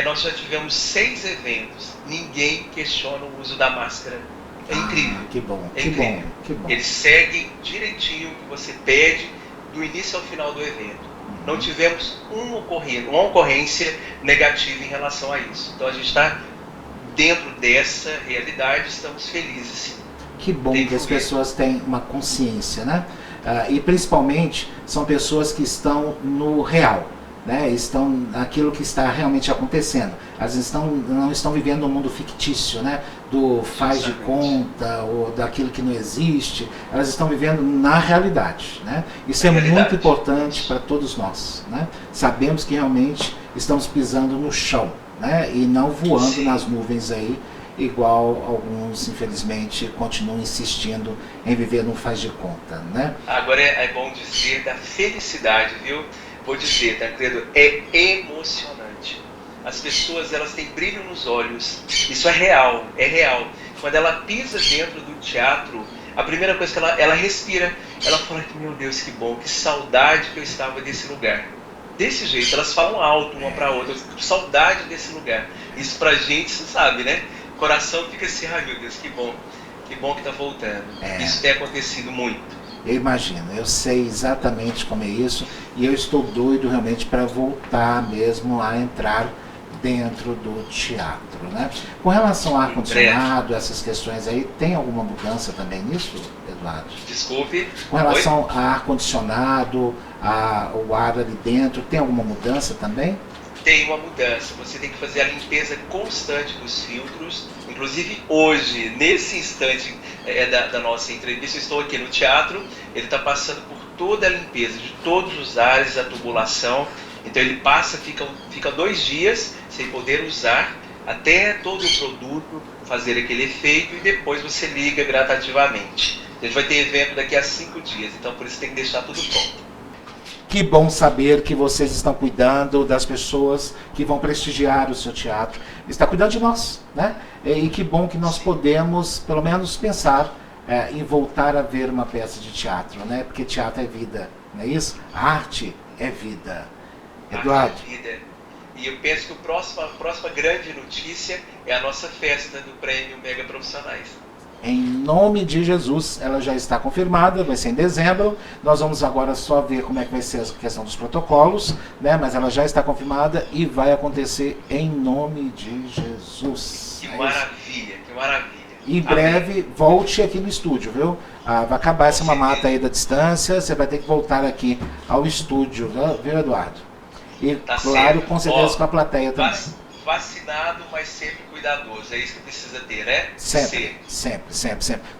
nós já tivemos 6 eventos, ninguém questiona o uso da máscara. É incrível. Que bom, é que incrível. bom, que bom. Eles seguem direitinho o que você pede do início ao final do evento. Não tivemos uma ocorrência negativa em relação a isso. Então a gente está dentro dessa realidade, estamos felizes sim. Que bom que as pessoas têm uma consciência, né? E principalmente são pessoas que estão no real, né? Estão naquilo que está realmente acontecendo. Elas não estão vivendo um mundo fictício, né? Do faz de conta ou daquilo que não existe. Elas estão vivendo na realidade, né? Isso é muito importante para todos nós, né? Sabemos que realmente estamos pisando no chão, né? E não voando nas nuvens aí, igual alguns, infelizmente, continuam insistindo em viver no faz de conta, né? Agora é bom dizer da felicidade, viu? Vou dizer, Tancredo, é emocionante. As pessoas, elas têm brilho nos olhos. Isso é real, é real. Quando ela pisa dentro do teatro, a primeira coisa que ela respira, ela fala que, meu Deus, que bom, que saudade que eu estava desse lugar. Desse jeito, elas falam alto uma para outra, saudade desse lugar. Isso pra gente, você sabe, né? O coração fica assim, ai meu Deus, que bom que tá voltando. Isso tem acontecido muito. Eu imagino, eu sei exatamente como é isso e eu estou doido realmente para voltar mesmo a entrar dentro do teatro, né? Com relação ao ar-condicionado, essas questões aí, tem alguma mudança também nisso, Eduardo? Desculpe? Com relação ao ar-condicionado, o ar ali dentro, tem alguma mudança também? Tem uma mudança, você tem que fazer a limpeza constante dos filtros. Inclusive hoje, nesse instante da nossa entrevista, eu estou aqui no teatro, ele está passando por toda a limpeza de todos os ares, a tubulação. Então ele passa, fica 2 dias sem poder usar, até todo o produto fazer aquele efeito, e depois você liga gradativamente. A gente vai ter evento daqui a 5 dias, então por isso tem que deixar tudo pronto. Que bom saber que vocês estão cuidando das pessoas que vão prestigiar o seu teatro. Está cuidando de nós, né? E que bom que nós podemos, pelo menos, pensar em voltar a ver uma peça de teatro, né? Porque teatro é vida, não é isso? A arte é vida. Eduardo. Arte é vida. E eu penso que a próxima grande notícia é a nossa festa do Prêmio Mega Profissionais. Em nome de Jesus, ela já está confirmada, vai ser em dezembro. Nós vamos agora só ver como é que vai ser a questão dos protocolos, né? Mas ela já está confirmada e vai acontecer em nome de Jesus. Que maravilha, que maravilha. E em breve, volte aqui no estúdio, viu? Vai acabar essa mamata aí da distância, você vai ter que voltar aqui ao estúdio, viu, Eduardo? E, tá claro, certo. com certeza com a plateia também. Vacinado, mas sempre cuidadoso. É isso que precisa ter, né? Sempre.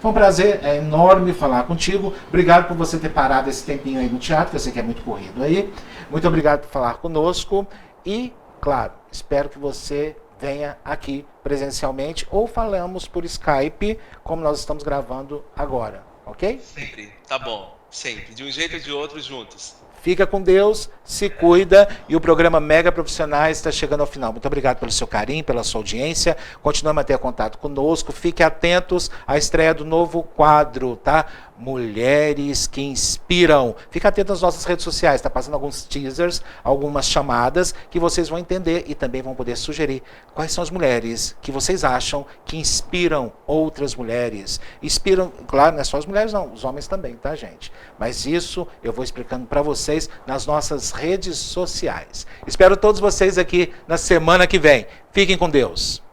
Foi um prazer enorme falar contigo. Obrigado por você ter parado esse tempinho aí no teatro, que eu sei que é muito corrido aí. Muito obrigado por falar conosco. E, claro, espero que você venha aqui presencialmente ou falamos por Skype, como nós estamos gravando agora, ok? Sempre, tá bom. Sempre. De um jeito ou de outro, juntos. Fica com Deus, se cuida, e o programa Mega Profissionais está chegando ao final. Muito obrigado pelo seu carinho, pela sua audiência. Continue a manter contato conosco. Fiquem atentos à estreia do novo quadro, tá? Mulheres que Inspiram. Fique atento às nossas redes sociais. Está passando alguns teasers, algumas chamadas que vocês vão entender e também vão poder sugerir quais são as mulheres que vocês acham que inspiram outras mulheres. Inspiram, claro, não é só as mulheres não, os homens também, tá, gente? Mas isso eu vou explicando para vocês nas nossas redes sociais. Espero todos vocês aqui na semana que vem. Fiquem com Deus.